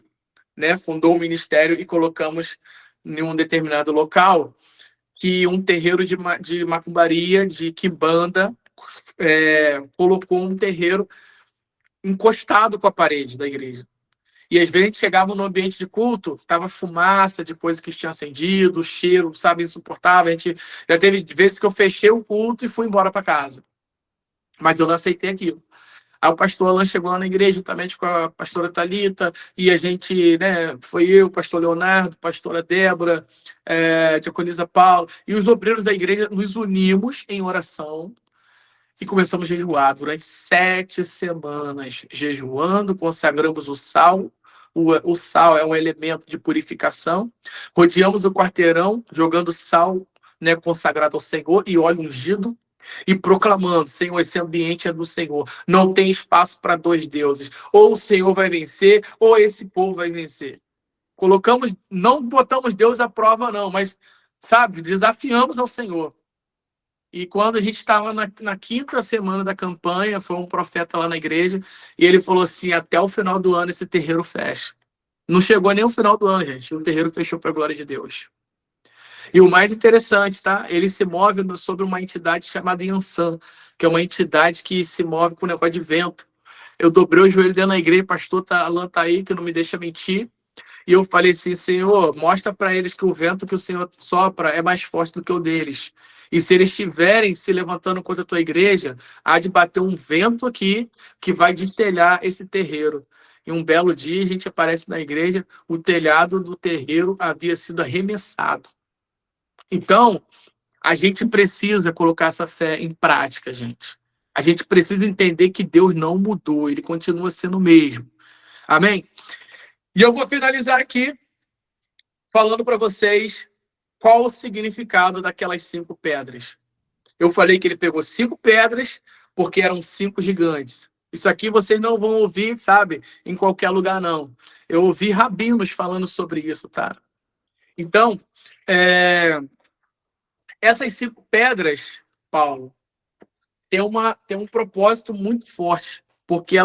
né, fundou um ministério e colocamos em um determinado local que um terreiro de macumbaria, de quimbanda, colocou um terreiro encostado com a parede da igreja. E às vezes a gente chegava no ambiente de culto, tava fumaça de coisa que tinha acendido, cheiro, sabe, insuportável. A gente já teve vezes que eu fechei o culto e fui embora para casa. Mas eu não aceitei aquilo. Aí o pastor Alan chegou lá na igreja, juntamente com a pastora Thalita, e a gente, né, foi eu, o pastor Leonardo, pastora Débora, diaconisa Paulo, e os obreiros da igreja nos unimos em oração e começamos a jejuar durante 7 semanas, jejuando, consagramos o sal. O sal é um elemento de purificação. Rodeamos o quarteirão, jogando sal, né, consagrado ao Senhor, e óleo ungido, e proclamando, Senhor, esse ambiente é do Senhor. Não tem espaço para 2 deuses. Ou o Senhor vai vencer, ou esse povo vai vencer. Não botamos Deus à prova, não, mas, sabe, desafiamos ao Senhor. E quando a gente estava na 5ª semana da campanha, foi um profeta lá na igreja, e ele falou assim, até o final do ano esse terreiro fecha. Não chegou nem o final do ano, gente. O terreiro fechou para a glória de Deus. E o mais interessante, tá? Ele se move sobre uma entidade chamada Yansan, que é uma entidade que se move com um negócio de vento. Eu dobrei o joelho dentro da igreja, pastor Alan tá aí, que não me deixa mentir. E eu falei assim, Senhor, mostra para eles que o vento que o Senhor sopra é mais forte do que o deles. E se eles estiverem se levantando contra a tua igreja, há de bater um vento aqui que vai destelhar esse terreiro. E um belo dia a gente aparece na igreja, o telhado do terreiro havia sido arremessado. Então, a gente precisa colocar essa fé em prática, gente. A gente precisa entender que Deus não mudou, ele continua sendo o mesmo. Amém? E eu vou finalizar aqui falando para vocês qual o significado daquelas 5 pedras. Eu falei que ele pegou 5 pedras porque eram 5 gigantes. Isso aqui vocês não vão ouvir, sabe, em qualquer lugar, não. Eu ouvi rabinos falando sobre isso, tá? Então, essas 5 pedras, Paulo, tem um propósito muito forte, porque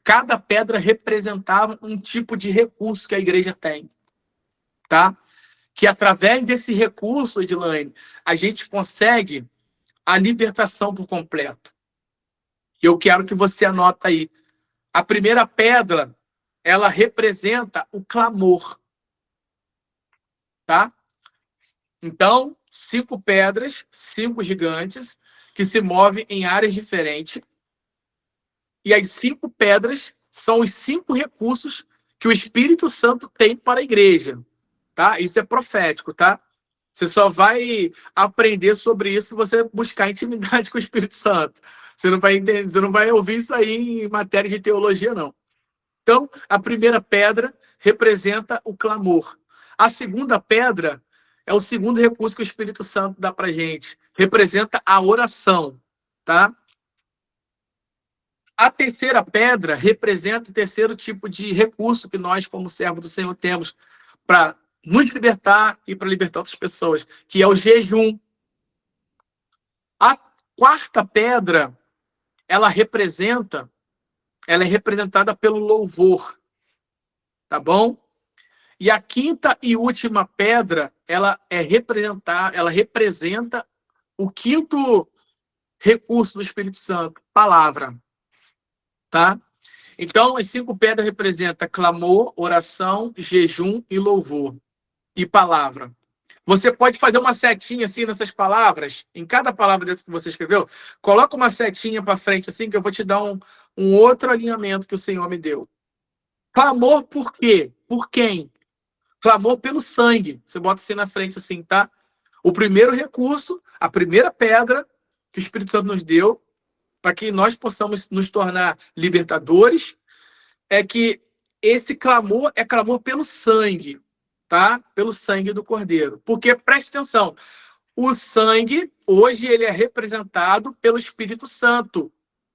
cada pedra representava um tipo de recurso que a igreja tem, tá? Que através desse recurso, Edilane, a gente consegue a libertação por completo. E eu quero que você anota aí. A primeira pedra, ela representa o clamor, tá? Então, 5 pedras, 5 gigantes, que se movem em áreas diferentes. E as 5 pedras são os 5 recursos que o Espírito Santo tem para a igreja, tá? Isso é profético, tá? Você só vai aprender sobre isso se você buscar intimidade com o Espírito Santo. Você não vai entender, você não vai ouvir isso aí em matéria de teologia, não. Então, a primeira pedra representa o clamor. A segunda pedra é o segundo recurso que o Espírito Santo dá para a gente. Representa a oração, tá? A terceira pedra representa o terceiro tipo de recurso que nós, como servos do Senhor, temos para nos libertar e para libertar outras pessoas, que é o jejum. A quarta pedra, ela é representada pelo louvor, tá bom? E a quinta e última pedra, ela representa o quinto recurso do Espírito Santo, palavra, tá? Então, as 5 pedras representam clamor, oração, jejum e louvor. E palavra. Você pode fazer uma setinha assim nessas palavras, em cada palavra dessa que você escreveu, coloca uma setinha para frente assim, que eu vou te dar um outro alinhamento que o Senhor me deu. Clamor por quê? Por quem? Clamor pelo sangue. Você bota assim na frente assim, tá? O primeiro recurso, a primeira pedra que o Espírito Santo nos deu, para que nós possamos nos tornar libertadores, é que esse clamor é clamor pelo sangue, tá? Pelo sangue do Cordeiro. Porque, preste atenção, o sangue, hoje, ele é representado pelo Espírito Santo.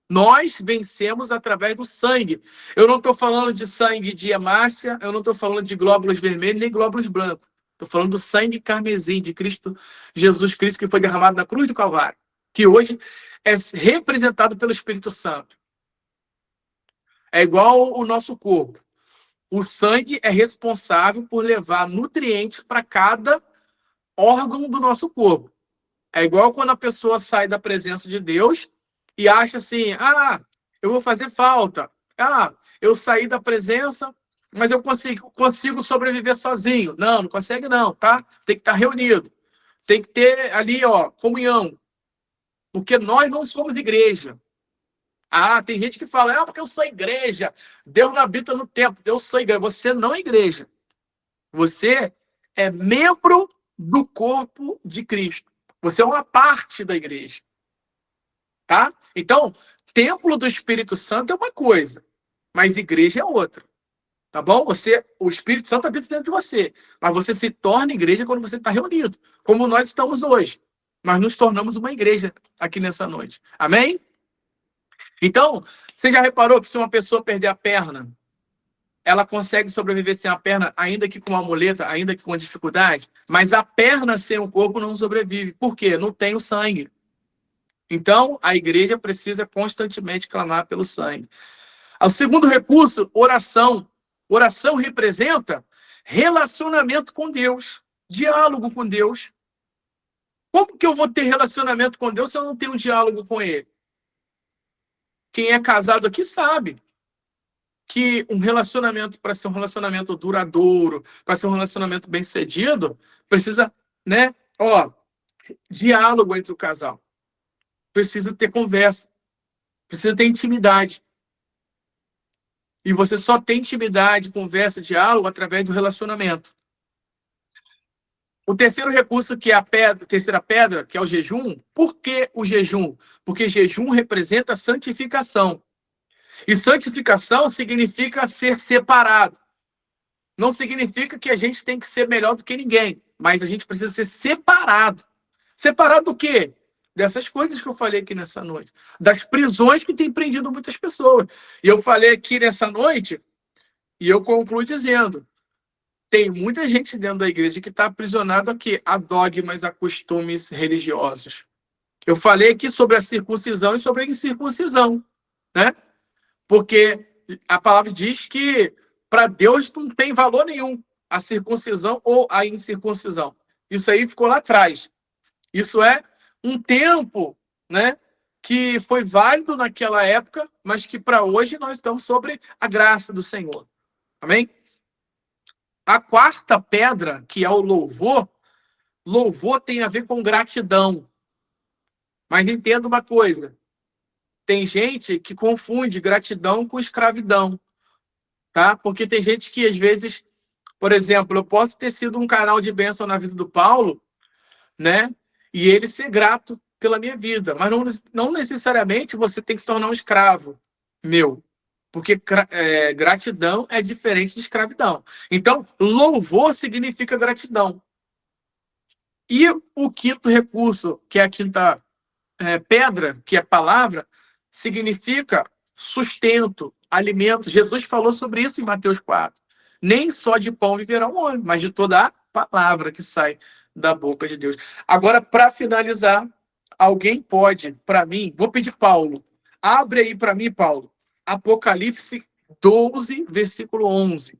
Nós vencemos através do sangue. Eu não estou falando de sangue de hemácia, eu não estou falando de glóbulos vermelhos nem glóbulos brancos. Estou falando do sangue carmesim de Cristo, Jesus Cristo, que foi derramado na cruz do Calvário, que hoje é representado pelo Espírito Santo. É igual o nosso corpo. O sangue é responsável por levar nutrientes para cada órgão do nosso corpo. É igual quando a pessoa sai da presença de Deus e acha assim, eu vou fazer falta. Eu saí da presença, mas eu consigo sobreviver sozinho. Não consegue não, tá? Tem que estar reunido. Tem que ter ali, comunhão. Porque nós não somos igreja. Tem gente que fala, porque eu sou igreja. Deus não habita no templo. Eu sou igreja. Você não é igreja. Você é membro do corpo de Cristo. Você é uma parte da igreja. Tá? Então, templo do Espírito Santo é uma coisa, mas igreja é outra. Tá bom? O Espírito Santo habita dentro de você. Mas você se torna igreja quando você está reunido. Como nós estamos hoje. Nós nos tornamos uma igreja aqui nessa noite. Amém? Então, você já reparou que se uma pessoa perder a perna, ela consegue sobreviver sem a perna, ainda que com uma muleta, ainda que com dificuldade, mas a perna sem o corpo não sobrevive. Por quê? Não tem o sangue. Então, a igreja precisa constantemente clamar pelo sangue. O segundo recurso, oração. Oração representa relacionamento com Deus, diálogo com Deus. Como que eu vou ter relacionamento com Deus se eu não tenho um diálogo com Ele? Quem é casado aqui sabe que um relacionamento, para ser um relacionamento duradouro, para ser um relacionamento bem-sucedido, precisa, né? Diálogo entre o casal. Precisa ter conversa. Precisa ter intimidade. E você só tem intimidade, conversa, diálogo através do relacionamento. O terceiro recurso, que é a terceira pedra, que é o jejum. Por que o jejum? Porque jejum representa santificação. E santificação significa ser separado. Não significa que a gente tem que ser melhor do que ninguém, mas a gente precisa ser separado. Separado do quê? Dessas coisas que eu falei aqui nessa noite. Das prisões que têm prendido muitas pessoas. E eu falei aqui nessa noite, e eu concluo dizendo, tem muita gente dentro da igreja que está aprisionado aqui a dogmas, a costumes religiosos. Eu falei aqui sobre a circuncisão e sobre a incircuncisão, né? Porque a palavra diz que para Deus não tem valor nenhum a circuncisão ou a incircuncisão. Isso aí ficou lá atrás. Isso é um tempo, né, que foi válido naquela época, mas que para hoje nós estamos sobre a graça do Senhor. Amém? A quarta pedra, que é o louvor, louvor tem a ver com gratidão. Mas entenda uma coisa, tem gente que confunde gratidão com escravidão, tá? Porque tem gente que, às vezes, por exemplo, eu posso ter sido um canal de bênção na vida do Paulo, né? E ele ser grato pela minha vida. Mas não necessariamente você tem que se tornar um escravo meu. Porque gratidão é diferente de escravidão. Então, louvor significa gratidão. E o quinto recurso, que é a quinta pedra, que é palavra, significa sustento, alimento. Jesus falou sobre isso em Mateus 4. Nem só de pão viverá o homem, mas de toda a palavra que sai da boca de Deus. Agora, para finalizar, alguém pode, para mim, vou pedir Paulo, abre aí para mim, Paulo, Apocalipse 12, versículo 11.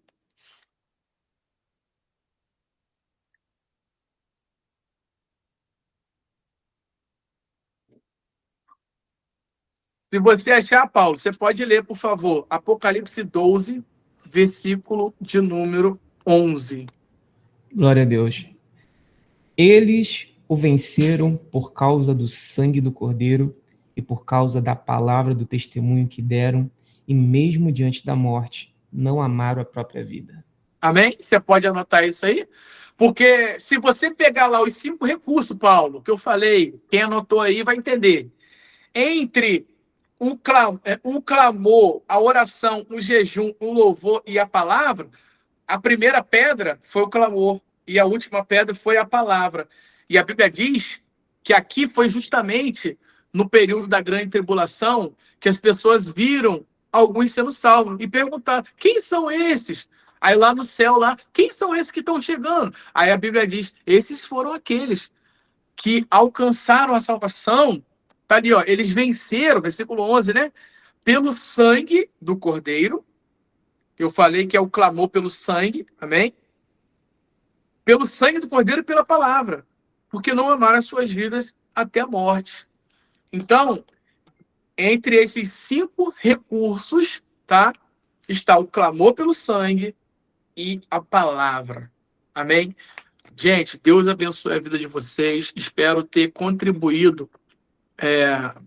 Se você achar, Paulo, você pode ler, por favor, Apocalipse 12, versículo de número 11. Glória a Deus. Eles o venceram por causa do sangue do Cordeiro e por causa da palavra do testemunho que deram, e mesmo diante da morte, não amaram a própria vida. Amém? Você pode anotar isso aí? Porque se você pegar lá os 5 recursos, Paulo, que eu falei, quem anotou aí vai entender. Entre o clamor, a oração, o jejum, o louvor e a palavra, a primeira pedra foi o clamor e a última pedra foi a palavra. E a Bíblia diz que aqui foi justamente no período da grande tribulação que as pessoas viram alguns sendo salvos e perguntaram, quem são esses? Aí lá no céu, quem são esses que estão chegando? Aí a Bíblia diz, esses foram aqueles que alcançaram a salvação. Tá ali, ó, eles venceram, versículo 11, né? Pelo sangue do Cordeiro. Eu falei que é o clamor pelo sangue, amém? Pelo sangue do Cordeiro e pela palavra. Porque não amaram as suas vidas até a morte. Então, entre esses 5 recursos, tá? Está o clamor pelo sangue e a palavra. Amém? Gente, Deus abençoe a vida de vocês. Espero ter contribuído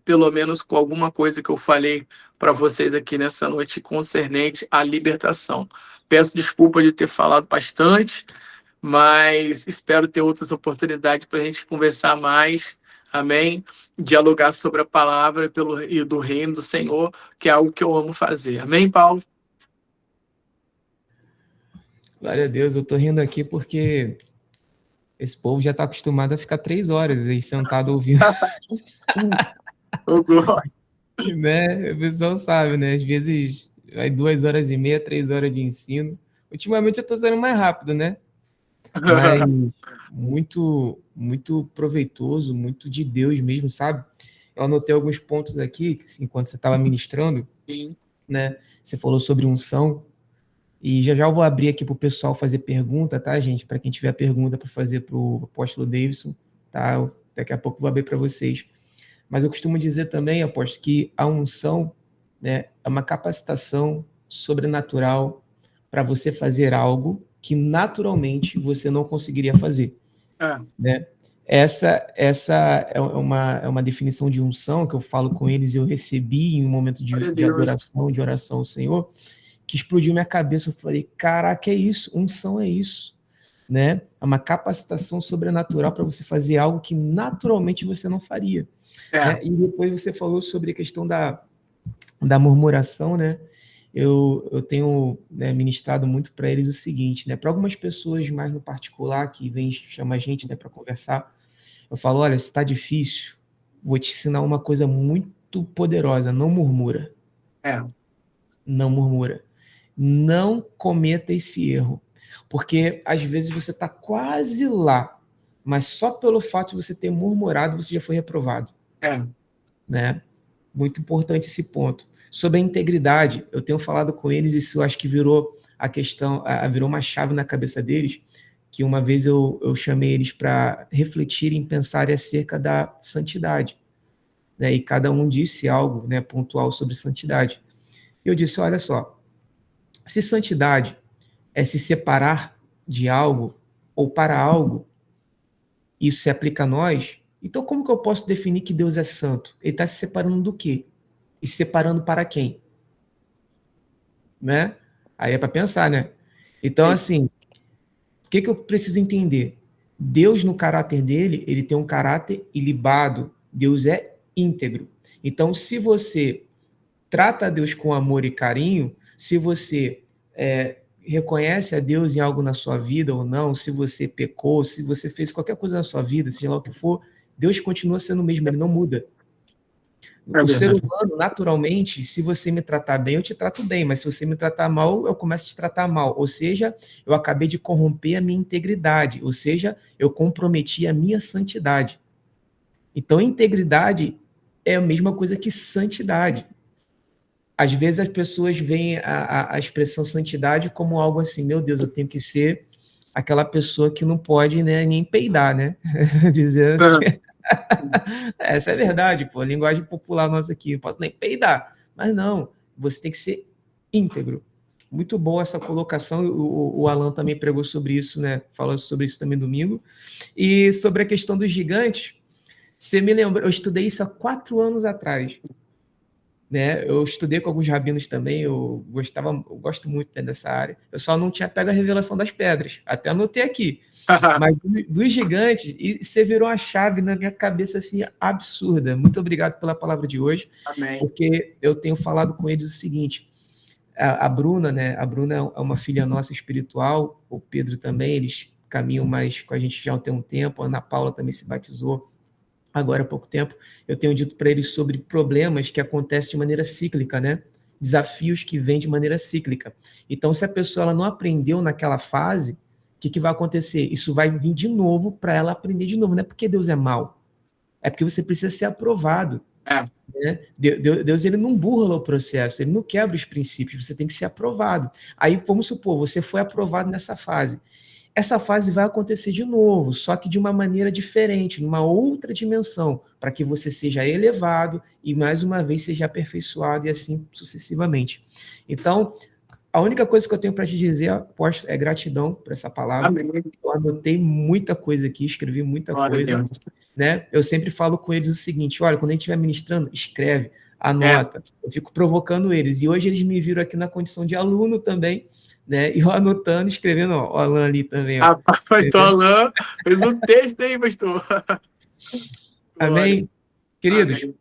pelo menos com alguma coisa que eu falei para vocês aqui nessa noite concernente à libertação. Peço desculpa de ter falado bastante, mas espero ter outras oportunidades para a gente conversar mais, amém? Dialogar sobre a palavra e do reino do Senhor, que é algo que eu amo fazer. Amém, Paulo? Glória a Deus, eu estou rindo aqui porque esse povo já está acostumado a ficar 3 horas aí sentado ouvindo. Né? O pessoal sabe, né? Às vezes vai 2h30, 3 horas de ensino. Ultimamente eu estou sendo mais rápido, né? Mas muito, muito proveitoso, muito de Deus mesmo, sabe? Eu anotei alguns pontos aqui, enquanto você estava ministrando. Sim. Né? Você falou sobre unção. E já eu vou abrir aqui para o pessoal fazer pergunta, tá, gente? Para quem tiver pergunta para fazer para o apóstolo Davidson, tá? daqui a pouco eu vou abrir para vocês. Mas eu costumo dizer também, apóstolo, que a unção, né, é uma capacitação sobrenatural para você fazer algo que naturalmente você não conseguiria fazer. Né? Essa é uma definição de unção que eu falo com eles, eu recebi em um momento de adoração, de oração ao Senhor, que explodiu minha cabeça. Eu falei, caraca, é isso, unção é isso. Né? É uma capacitação sobrenatural para você fazer algo que naturalmente você não faria. Né? E depois você falou sobre a questão da murmuração, né? Eu tenho, né, ministrado muito para eles o seguinte, né? Para algumas pessoas mais no particular que vêm chamar a gente, né, para conversar, eu falo, olha, se está difícil, vou te ensinar uma coisa muito poderosa, não murmura. Não murmura. Não cometa esse erro. Porque às vezes você está quase lá, mas só pelo fato de você ter murmurado, você já foi reprovado. Né? Muito importante esse ponto. Sobre a integridade, eu tenho falado com eles, isso eu acho que virou a questão, virou uma chave na cabeça deles, que uma vez eu chamei eles para refletirem, pensarem acerca da santidade. Né? E cada um disse algo, né, pontual sobre santidade. Eu disse, olha só, se santidade é se separar de algo ou para algo, isso se aplica a nós, então como que eu posso definir que Deus é santo? Ele está se separando do quê? E se separando para quem? Né? Aí é para pensar, né? Então, assim, o que eu preciso entender? Deus, no caráter dele, ele tem um caráter ilibado. Deus é íntegro. Então, se você trata a Deus com amor e carinho, se você reconhece a Deus em algo na sua vida ou não, se você pecou, se você fez qualquer coisa na sua vida, seja lá o que for, Deus continua sendo o mesmo, ele não muda. O ser humano, naturalmente, se você me tratar bem, eu te trato bem, mas se você me tratar mal, eu começo a te tratar mal. Ou seja, eu acabei de corromper a minha integridade, ou seja, eu comprometi a minha santidade. Então, integridade é a mesma coisa que santidade. Às vezes as pessoas veem a expressão santidade como algo assim, meu Deus, eu tenho que ser aquela pessoa que não pode, né, nem peidar, né? Dizer assim... Essa é a verdade, pô, a linguagem popular nossa aqui, não posso nem peidar, mas não, você tem que ser íntegro. Muito boa essa colocação, o Alan também pregou sobre isso, né, falou sobre isso também domingo, e sobre a questão dos gigantes, você me lembra, eu estudei isso há 4 anos atrás, né, eu estudei com alguns rabinos também, eu gosto muito, né, dessa área, eu só não tinha pego a revelação das pedras, até anotei aqui, mas dos gigantes, e você virou uma chave na minha cabeça assim, absurda. Muito obrigado pela palavra de hoje. Amém. Porque eu tenho falado com eles o seguinte, a Bruna, né? A Bruna é uma filha nossa espiritual, o Pedro também, eles caminham mais com a gente já tem um tempo, a Ana Paula também se batizou agora há pouco tempo. Eu tenho dito para eles sobre problemas que acontecem de maneira cíclica, né? Desafios que vêm de maneira cíclica. Então, se a pessoa ela não aprendeu naquela fase, o que vai acontecer? Isso vai vir de novo para ela aprender de novo. Não é porque Deus é mau, é porque você precisa ser aprovado. Né? Deus ele não burla o processo, ele não quebra os princípios, você tem que ser aprovado. Aí, vamos supor, você foi aprovado nessa fase. Essa fase vai acontecer de novo, só que de uma maneira diferente, numa outra dimensão, para que você seja elevado e, mais uma vez, seja aperfeiçoado e assim sucessivamente. Então, a única coisa que eu tenho para te dizer, apóstolo, é gratidão por essa palavra. Amém. Eu anotei muita coisa aqui, escrevi muita coisa. Né? Eu sempre falo com eles o seguinte, olha, quando a gente estiver ministrando, escreve, anota. Eu fico provocando eles. E hoje eles me viram aqui na condição de aluno também, né? E eu anotando, escrevendo, ó, o Alan ali também. Ó. Pastor Alan fez um texto aí, pastor. Amém? Queridos, Amém.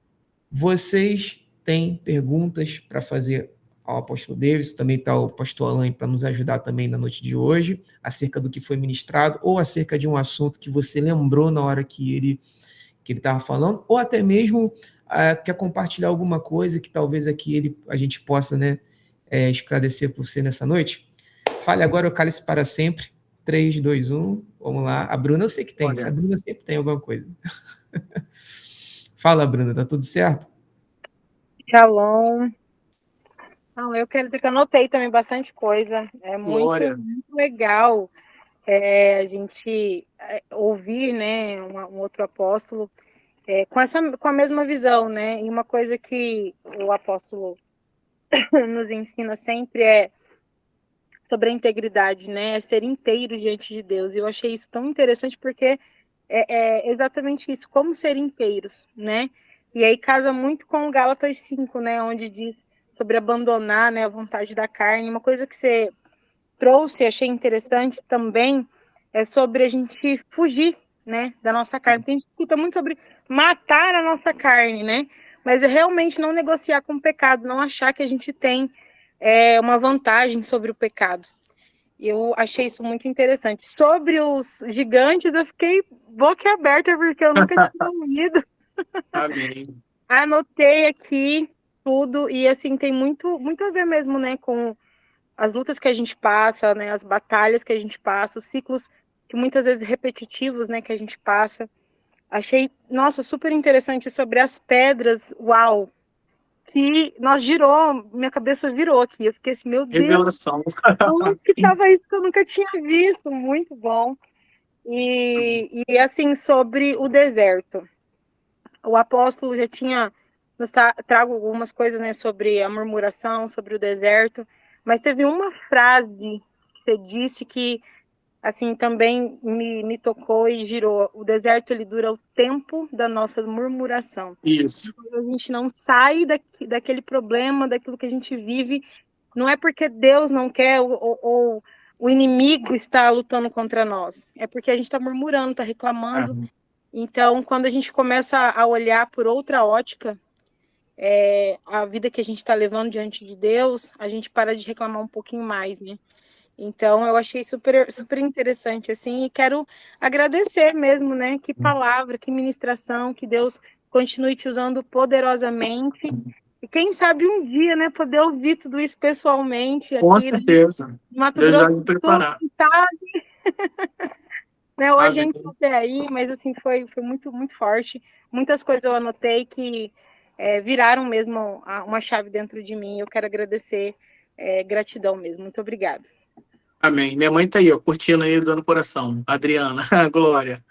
Vocês têm perguntas para fazer ao apóstolo Davis, também está o pastor Alan para nos ajudar também na noite de hoje, acerca do que foi ministrado, ou acerca de um assunto que você lembrou na hora que ele estava falando, ou até mesmo quer compartilhar alguma coisa que talvez aqui a gente possa, né, esclarecer por você nessa noite. Fale agora, o cálice para sempre. 3, 2, 1, vamos lá. A Bruna eu sei que tem, a Bruna sempre tem alguma coisa. Fala, Bruna, tá tudo certo? Shalom. Não, eu quero dizer que eu anotei também bastante coisa. É muito, muito legal a gente ouvir, né, um outro apóstolo com a mesma visão, né? E uma coisa que o apóstolo nos ensina sempre é sobre a integridade, né? É ser inteiro diante de Deus. E eu achei isso tão interessante porque é exatamente isso, como ser inteiros, né? E aí casa muito com o Gálatas 5, né? Onde diz sobre abandonar, né, a vontade da carne. Uma coisa que você trouxe e achei interessante também é sobre a gente fugir, né, da nossa carne. Porque a gente escuta muito sobre matar a nossa carne, né? Mas é realmente não negociar com o pecado, não achar que a gente tem uma vantagem sobre o pecado. Eu achei isso muito interessante. Sobre os gigantes, eu fiquei boquiaberta, porque eu nunca tinha ouvido. Amém. Anotei aqui tudo, e assim, tem muito, muito a ver mesmo, né, com as lutas que a gente passa, né, as batalhas que a gente passa, os ciclos que muitas vezes repetitivos, né, que a gente passa. Achei, nossa, super interessante sobre as pedras, uau, que nós girou, minha cabeça virou aqui, eu fiquei assim, meu Deus, Revelação. onde que estava isso que eu nunca tinha visto, muito bom. E assim, sobre o deserto, o apóstolo já tinha trago algumas coisas, né, sobre a murmuração, sobre o deserto, mas teve uma frase que você disse que assim também me tocou e girou. O deserto ele dura o tempo da nossa murmuração. Isso. Quando a gente não sai daquele problema, daquilo que a gente vive, não é porque Deus não quer ou o inimigo está lutando contra nós, é porque a gente está murmurando, está reclamando. Então, quando a gente começa a olhar por outra ótica, a vida que a gente está levando diante de Deus, a gente para de reclamar um pouquinho mais, né? Então, eu achei super, super interessante, assim, e quero agradecer mesmo, né? Que palavra, que ministração, que Deus continue te usando poderosamente. E quem sabe um dia, né, poder ouvir tudo isso pessoalmente Com aqui, né, certeza. em Mato Deus Grosso vai me do Sul, preparar. tá, né? Hoje a Amém. gente não tem aí, mas assim, foi muito, muito forte. Muitas coisas eu anotei que viraram mesmo uma chave dentro de mim. Eu quero agradecer, gratidão mesmo. Muito obrigada. Amém. Minha mãe tá aí, ó, curtindo aí, dando coração. Adriana, Glória,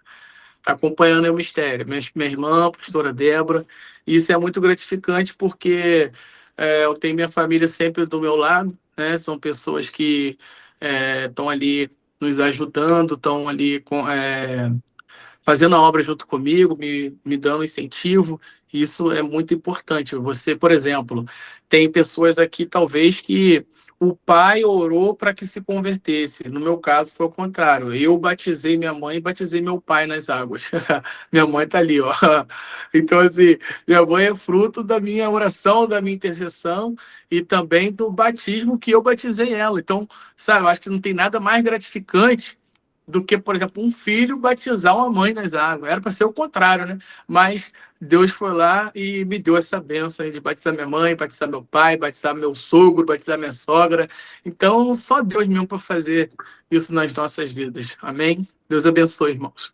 acompanhando aí o mistério. Minha irmã, a pastora Débora. Isso é muito gratificante porque eu tenho minha família sempre do meu lado, né? São pessoas que estão ali nos ajudando, estão ali fazendo a obra junto comigo, me dando incentivo. Isso é muito importante. Você, por exemplo, tem pessoas aqui, talvez, que o pai orou para que se convertesse. No meu caso, foi o contrário. Eu batizei minha mãe e batizei meu pai nas águas. Minha mãe está ali, ó. Então, assim, minha mãe é fruto da minha oração, da minha intercessão e também do batismo que eu batizei ela. Então, sabe, eu acho que não tem nada mais gratificante do que, por exemplo, um filho batizar uma mãe nas águas. Era para ser o contrário, né? Mas Deus foi lá e me deu essa bênção de batizar minha mãe, batizar meu pai, batizar meu sogro, batizar minha sogra. Então, só Deus mesmo para fazer isso nas nossas vidas. Amém? Deus abençoe, irmãos.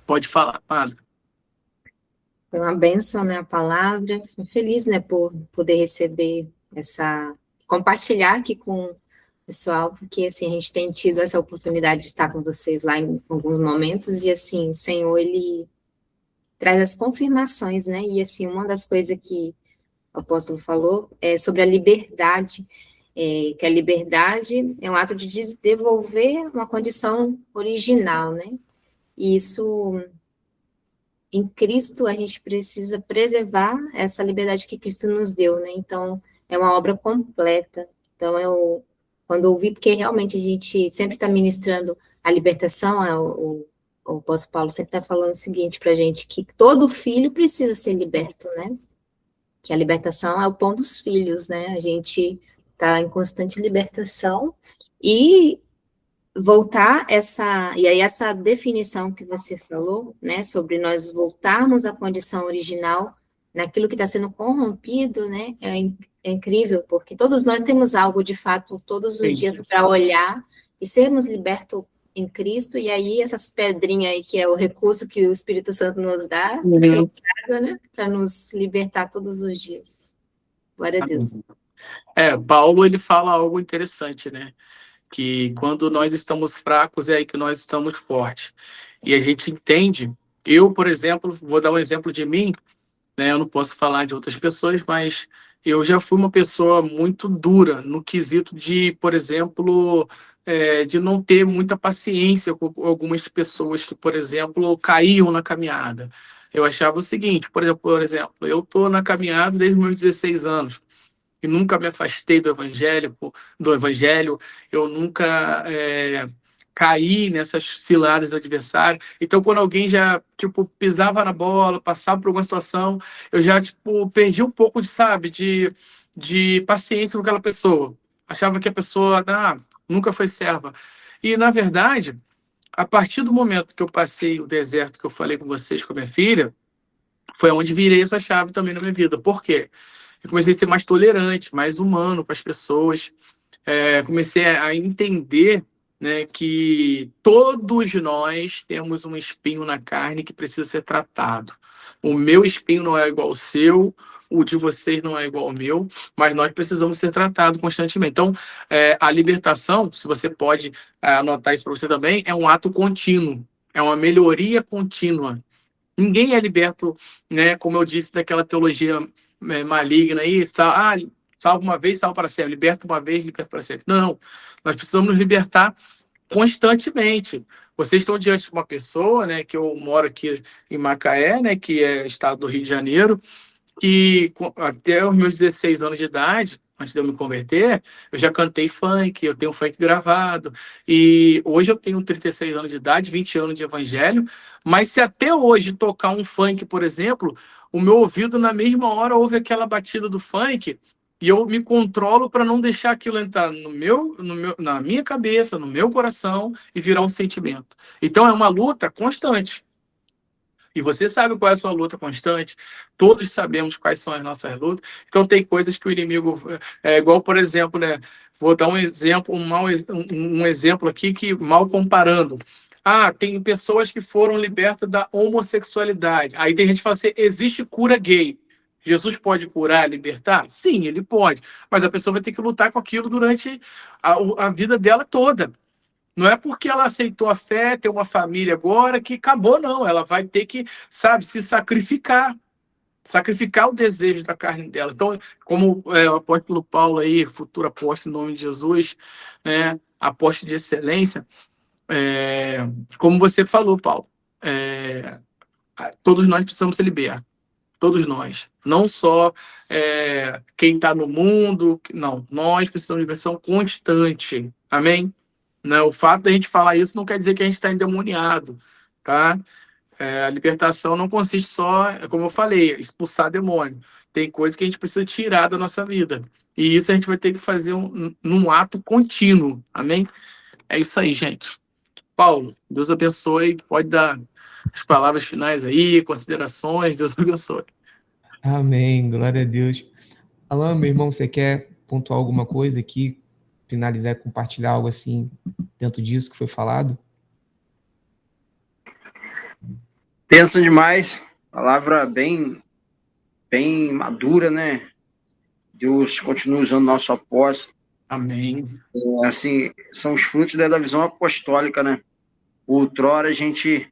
Pode falar, Padre. Foi uma bênção, né, a palavra. Fico feliz, né, por poder receber compartilhar aqui com o pessoal, porque, assim, a gente tem tido essa oportunidade de estar com vocês lá em alguns momentos, e, assim, o Senhor, Ele traz as confirmações, né, e, assim, uma das coisas que o apóstolo falou é sobre a liberdade, que a liberdade é um ato de devolver uma condição original, né, e isso... Em Cristo, a gente precisa preservar essa liberdade que Cristo nos deu, né? Então, é uma obra completa. Então, quando eu ouvi, porque realmente a gente sempre está ministrando a libertação, o apóstolo Paulo sempre está falando o seguinte para a gente, que todo filho precisa ser liberto, né? Que a libertação é o pão dos filhos, né? A gente está em constante libertação e voltar essa definição que você falou, né, sobre nós voltarmos à condição original naquilo que está sendo corrompido, né, é incrível, porque todos nós temos algo, de fato, todos os dias para olhar e sermos libertos em Cristo, e aí essas pedrinhas aí, que é o recurso que o Espírito Santo nos dá, né, para nos libertar todos os dias. Glória a Deus. Paulo, ele fala algo interessante, né? que quando nós estamos fracos é aí que nós estamos fortes. E a gente entende. Eu, por exemplo, vou dar um exemplo de mim, né? Eu não posso falar de outras pessoas, mas eu já fui uma pessoa muito dura no quesito de, por exemplo, de não ter muita paciência com algumas pessoas que, por exemplo, caíam na caminhada. Eu achava o seguinte, por exemplo, eu estou na caminhada desde os meus 16 anos e nunca me afastei do evangelho, eu nunca caí nessas ciladas do adversário. Então, quando alguém já, tipo, pisava na bola, passava por alguma situação, eu já, tipo, perdi um pouco de paciência com aquela pessoa. Achava que a pessoa, nunca foi serva. E, na verdade, a partir do momento que eu passei o deserto que eu falei com vocês, com a minha filha, foi onde virei essa chave também na minha vida. Por quê? Eu comecei a ser mais tolerante, mais humano com as pessoas. Comecei a entender, né, que todos nós temos um espinho na carne que precisa ser tratado. O meu espinho não é igual ao seu, o de vocês não é igual ao meu, mas nós precisamos ser tratados constantemente. Então, a libertação, se você pode anotar isso para você também, é um ato contínuo, é uma melhoria contínua. Ninguém é liberto, né, como eu disse, daquela teologia maligna aí, salva uma vez, salva para sempre, liberta uma vez, liberta para sempre. Não, nós precisamos nos libertar constantemente. Vocês estão diante de uma pessoa, né, que eu moro aqui em Macaé, né, que é estado do Rio de Janeiro, e até os meus 16 anos de idade, antes de eu me converter, eu já cantei funk, eu tenho funk gravado, e hoje eu tenho 36 anos de idade, 20 anos de evangelho, mas se até hoje tocar um funk, por exemplo, o meu ouvido na mesma hora ouve aquela batida do funk, e eu me controlo para não deixar aquilo entrar na minha cabeça, no meu coração, e virar um sentimento. Então é uma luta constante. E você sabe qual é a sua luta constante, todos sabemos quais são as nossas lutas. Então, tem coisas que o inimigo. Igual, por exemplo, né? Vou dar um exemplo, um exemplo aqui que, mal comparando. Tem pessoas que foram libertas da homossexualidade. Aí tem gente que fala assim: existe cura gay. Jesus pode curar, libertar? Sim, ele pode. Mas a pessoa vai ter que lutar com aquilo durante a vida dela toda. Não é porque ela aceitou a fé, tem uma família agora, que acabou, não. Ela vai ter que, sabe, se sacrificar. Sacrificar o desejo da carne dela. Então, como o apóstolo Paulo aí, futuro apóstolo em nome de Jesus, né, apóstolo de excelência, como você falou, Paulo, todos nós precisamos ser libertos. Todos nós. Não só quem está no mundo, não. Nós precisamos de libertação constante. Amém? Né? O fato de a gente falar isso não quer dizer que a gente está endemoniado, tá? A libertação não consiste só, como eu falei, expulsar demônio. Tem coisa que a gente precisa tirar da nossa vida. E isso a gente vai ter que fazer num ato contínuo. Amém? É isso aí, gente. Paulo, Deus abençoe. Pode dar as palavras finais aí, considerações. Deus abençoe. Amém. Glória a Deus. Alan, meu irmão, você quer pontuar alguma coisa aqui? Finalizar, compartilhar algo assim dentro disso que foi falado? Pensa demais, palavra bem madura, né? Deus continua usando nosso apóstolo. Amém. Assim, são os frutos da visão apostólica, né? Outrora a gente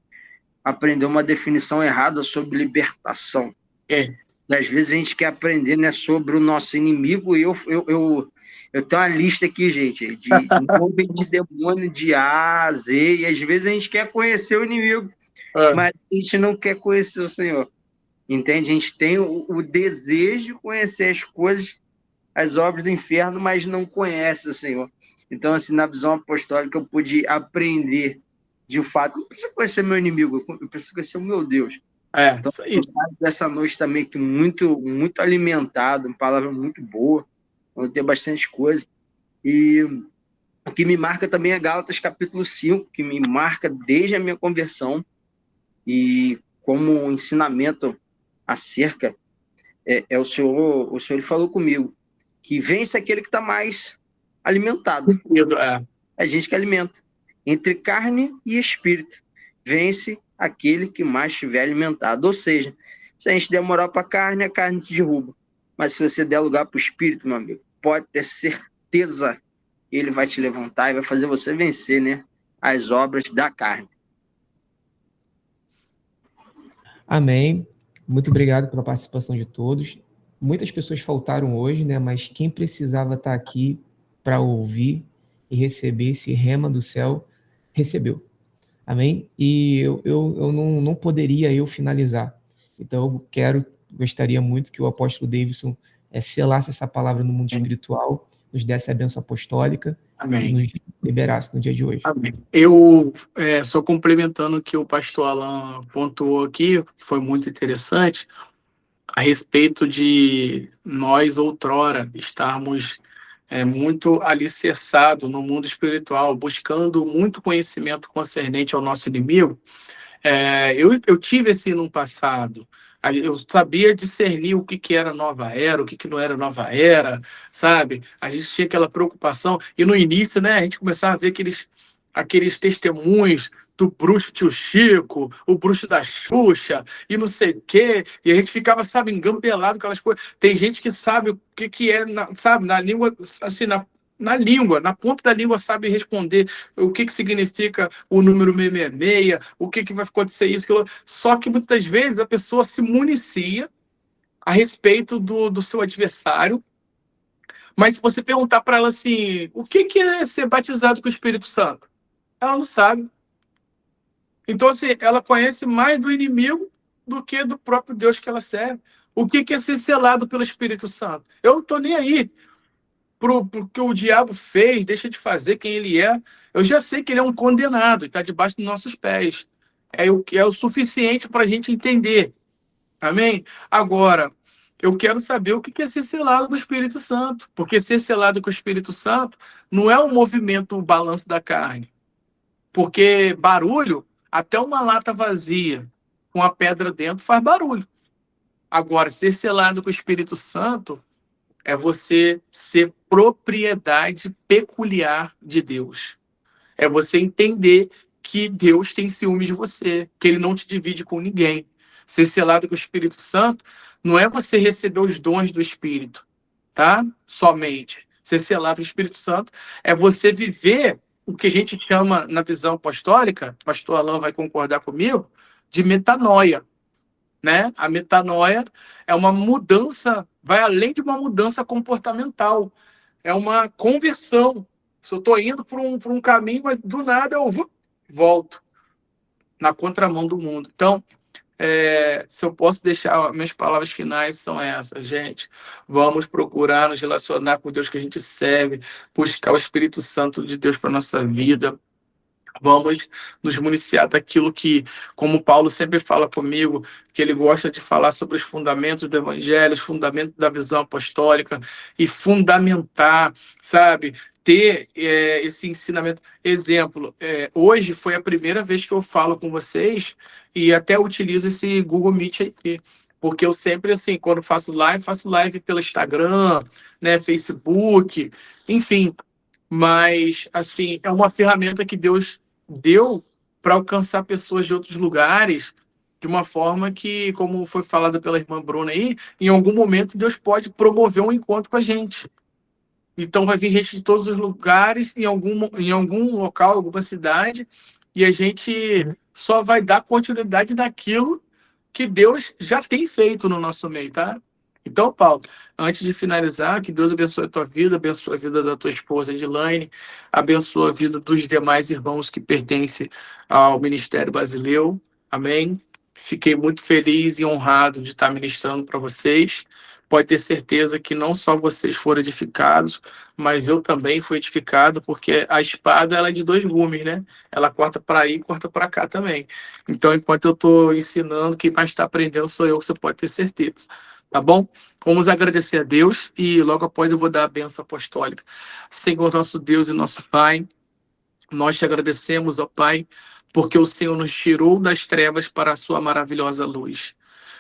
aprendeu uma definição errada sobre libertação. Às vezes a gente quer aprender, né, sobre o nosso inimigo, e eu tenho uma lista aqui, gente, de nome de demônio de A a Z, e às vezes a gente quer conhecer o inimigo, mas a gente não quer conhecer o Senhor. Entende? A gente tem o desejo de conhecer as coisas, as obras do inferno, mas não conhece o Senhor. Então, assim, na visão apostólica, eu pude aprender de fato, não preciso conhecer meu inimigo, eu preciso conhecer o meu Deus. Então, isso aí. Dessa noite também, que muito alimentado, uma palavra muito boa, onde tem bastante coisa. E o que me marca também é Gálatas capítulo 5, que me marca desde a minha conversão, e como um ensinamento acerca, o Senhor ele falou comigo, que vence aquele que está mais alimentado. É a gente que alimenta. Entre carne e espírito, vence aquele que mais estiver alimentado. Ou seja, se a gente der moral para a carne te derruba. Mas se você der lugar para o espírito, meu amigo, pode ter certeza Ele vai te levantar e vai fazer você vencer, né, as obras da carne. Amém. Muito obrigado pela participação de todos. Muitas pessoas faltaram hoje, né? Mas quem precisava estar aqui para ouvir e receber esse rema do céu, recebeu. Amém? E eu não poderia finalizar. Então gostaria muito que o apóstolo Davidson selasse essa palavra no mundo espiritual, nos desse a bênção apostólica. Amém. E nos liberasse no dia de hoje. Amém. Eu só complementando o que o pastor Alan pontuou aqui, que foi muito interessante, a respeito de nós outrora estarmos muito alicerçados no mundo espiritual, buscando muito conhecimento concernente ao nosso inimigo. Eu tive assim no passado. Eu sabia discernir o que era nova era, o que não era nova era, sabe? A gente tinha aquela preocupação. E no início, né, a gente começava a ver aqueles testemunhos do bruxo tio Chico, o bruxo da Xuxa, e não sei o quê. E a gente ficava, sabe, engambelado com aquelas coisas. Tem gente que sabe o que é, sabe, na língua, assim, na língua, na ponta da língua, sabe responder o que significa o número 666, o que vai acontecer isso, aquilo. Só que muitas vezes a pessoa se municia a respeito do seu adversário, mas se você perguntar para ela assim, o que é ser batizado com o Espírito Santo? Ela não sabe. Então, assim, ela conhece mais do inimigo do que do próprio Deus que ela serve. O que é ser selado pelo Espírito Santo? Eu não estou nem aí pro que o diabo fez, deixa de fazer quem ele é. Eu já sei que ele é um condenado e está debaixo dos nossos pés. É o suficiente para a gente entender. Amém? Agora, eu quero saber o que é ser selado com o Espírito Santo. Porque ser selado com o Espírito Santo não é um movimento, um balanço da carne. Porque barulho, até uma lata vazia com a pedra dentro faz barulho. Agora, ser selado com o Espírito Santo é você ser propriedade peculiar de Deus. É você entender que Deus tem ciúme de você, que ele não te divide com ninguém. Ser selado com o Espírito Santo não é você receber os dons do Espírito, tá? Somente. Ser selado com o Espírito Santo é você viver o que a gente chama, na visão apostólica, o pastor Alain vai concordar comigo, de metanoia. Né? A metanoia é uma mudança, vai além de uma mudança comportamental, é uma conversão. Se eu estou indo por um caminho, mas do nada eu volto na contramão do mundo. Então, se eu posso deixar, minhas palavras finais são essas, gente. Vamos procurar nos relacionar com Deus que a gente serve, buscar o Espírito Santo de Deus para a nossa vida. Vamos nos municiar daquilo que, como Paulo sempre fala comigo, que ele gosta de falar sobre os fundamentos do evangelho, os fundamentos da visão apostólica, e fundamentar, sabe, ter esse ensinamento. Exemplo, hoje foi a primeira vez que eu falo com vocês e até utilizo esse Google Meet aqui, porque eu sempre, assim, quando faço live pelo Instagram, né, Facebook, enfim, mas, assim, é uma ferramenta que Deus deu para alcançar pessoas de outros lugares de uma forma que, como foi falado pela irmã Bruna aí, em algum momento Deus pode promover um encontro com a gente. Então vai vir gente de todos os lugares, em algum local, alguma cidade, e a gente só vai dar continuidade naquilo que Deus já tem feito no nosso meio, tá? Então, Paulo, antes de finalizar, que Deus abençoe a tua vida, abençoe a vida da tua esposa, Edilane, abençoe a vida dos demais irmãos que pertencem ao Ministério Basileu. Amém? Fiquei muito feliz e honrado de estar ministrando para vocês. Pode ter certeza que não só vocês foram edificados, mas eu também fui edificado, porque a espada ela é de dois gumes, né? Ela corta para aí e corta para cá também. Então, enquanto eu estou ensinando, quem mais está aprendendo sou eu, você pode ter certeza. Tá bom? Vamos agradecer a Deus e logo após eu vou dar a bênção apostólica. Senhor, nosso Deus e nosso Pai, nós te agradecemos, ó Pai, porque o Senhor nos tirou das trevas para a sua maravilhosa luz.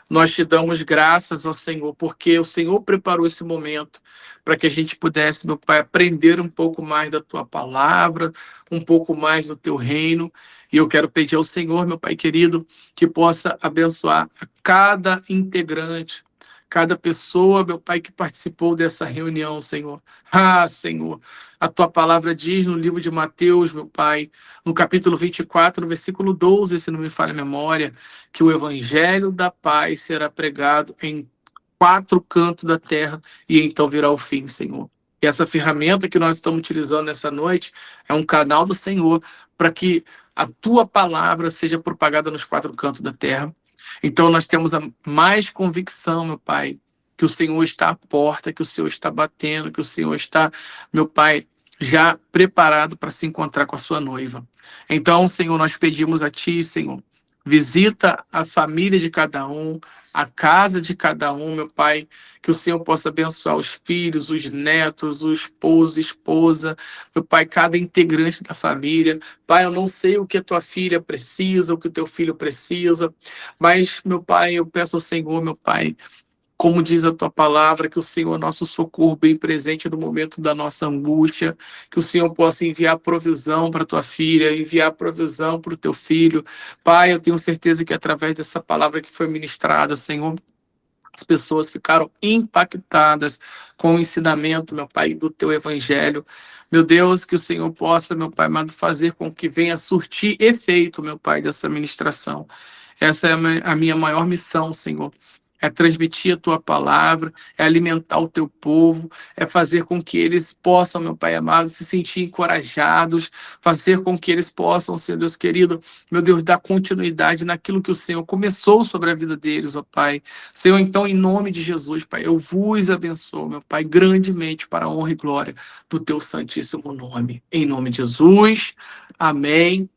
Nós te damos graças, ó Senhor, porque o Senhor preparou esse momento para que a gente pudesse, meu Pai, aprender um pouco mais da tua palavra, um pouco mais do teu reino. E eu quero pedir ao Senhor, meu Pai querido, que possa abençoar a cada integrante, cada pessoa, meu Pai, que participou dessa reunião, Senhor. Senhor, a tua palavra diz no livro de Mateus, meu Pai, no capítulo 24, no versículo 12, se não me falha a memória, que o evangelho da paz será pregado em 4 cantos da terra e então virá o fim, Senhor. E essa ferramenta que nós estamos utilizando nessa noite é um canal do Senhor para que a tua palavra seja propagada nos 4 cantos da terra. Então nós temos a mais convicção, meu Pai, que o Senhor está à porta, que o Senhor está batendo, que o Senhor está, meu Pai, já preparado para se encontrar com a sua noiva. Então, Senhor, nós pedimos a Ti, Senhor, visita a família de cada um, a casa de cada um, meu Pai, que o Senhor possa abençoar os filhos, os netos, o esposo, esposa, meu Pai, cada integrante da família. Pai, eu não sei o que a tua filha precisa, o que o teu filho precisa, mas, meu Pai, eu peço ao Senhor, meu Pai, como diz a tua palavra, que o Senhor é nosso socorro bem presente no momento da nossa angústia, que o Senhor possa enviar provisão para tua filha, enviar provisão para o teu filho. Pai, eu tenho certeza que através dessa palavra que foi ministrada, Senhor, as pessoas ficaram impactadas com o ensinamento, meu Pai, do teu evangelho. Meu Deus, que o Senhor possa, meu Pai amado, fazer com que venha surtir efeito, meu Pai, dessa ministração. Essa é a minha maior missão, Senhor. É transmitir a tua palavra, é alimentar o teu povo, é fazer com que eles possam, meu Pai amado, se sentir encorajados, fazer com que eles possam, Senhor Deus querido, meu Deus, dar continuidade naquilo que o Senhor começou sobre a vida deles, ó Pai. Senhor, então, em nome de Jesus, Pai, eu vos abençoo, meu Pai, grandemente para a honra e glória do teu santíssimo nome. Em nome de Jesus, amém.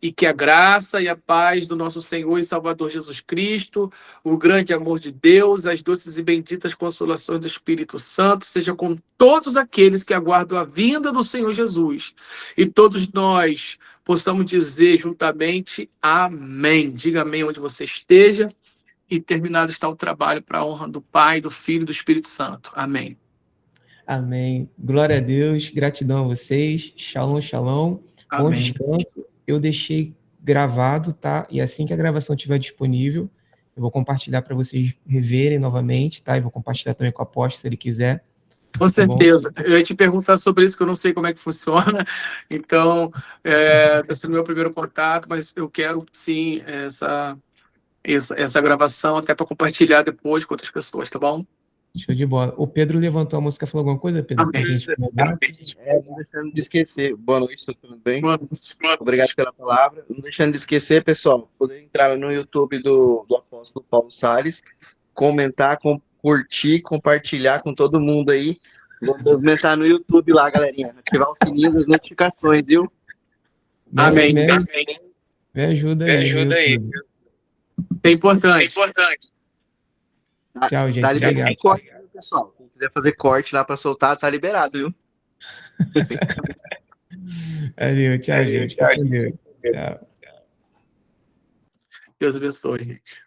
E que a graça e a paz do nosso Senhor e Salvador Jesus Cristo, o grande amor de Deus, as doces e benditas consolações do Espírito Santo, seja com todos aqueles que aguardam a vinda do Senhor Jesus. E todos nós possamos dizer juntamente amém. Diga amém onde você esteja. E terminado está o trabalho para a honra do Pai, do Filho e do Espírito Santo. Amém. Amém. Glória a Deus, gratidão a vocês. Shalom, shalom. Bom Amém. descanso. Eu deixei gravado, tá? E assim que a gravação estiver disponível, eu vou compartilhar para vocês reverem novamente, tá? E vou compartilhar também com o apóstolo, se ele quiser. Com certeza. Eu ia te perguntar sobre isso, que eu não sei como é que funciona. Então, está sendo meu primeiro contato, mas eu quero, sim, essa gravação até para compartilhar depois com outras pessoas, tá bom? Show de bola. O Pedro levantou a música, falou alguma coisa, Pedro? Pra gente finalizar? Não deixando de esquecer. Boa noite, tudo bem? Boa noite. Obrigado pela palavra. Não deixando de esquecer, pessoal, poder entrar no YouTube do apóstolo Paulo Salles, comentar, curtir, compartilhar com todo mundo aí. Vou movimentar no YouTube lá, galerinha. Ativar o sininho das notificações, viu? Amém. Me ajuda aí. É importante. Tchau, gente. Tá liberado Obrigado. corte, viu, pessoal? Quem quiser fazer corte lá para soltar, tá liberado, viu? Valeu, tchau, gente. Fica com Deus. Tchau. Deus abençoe, gente.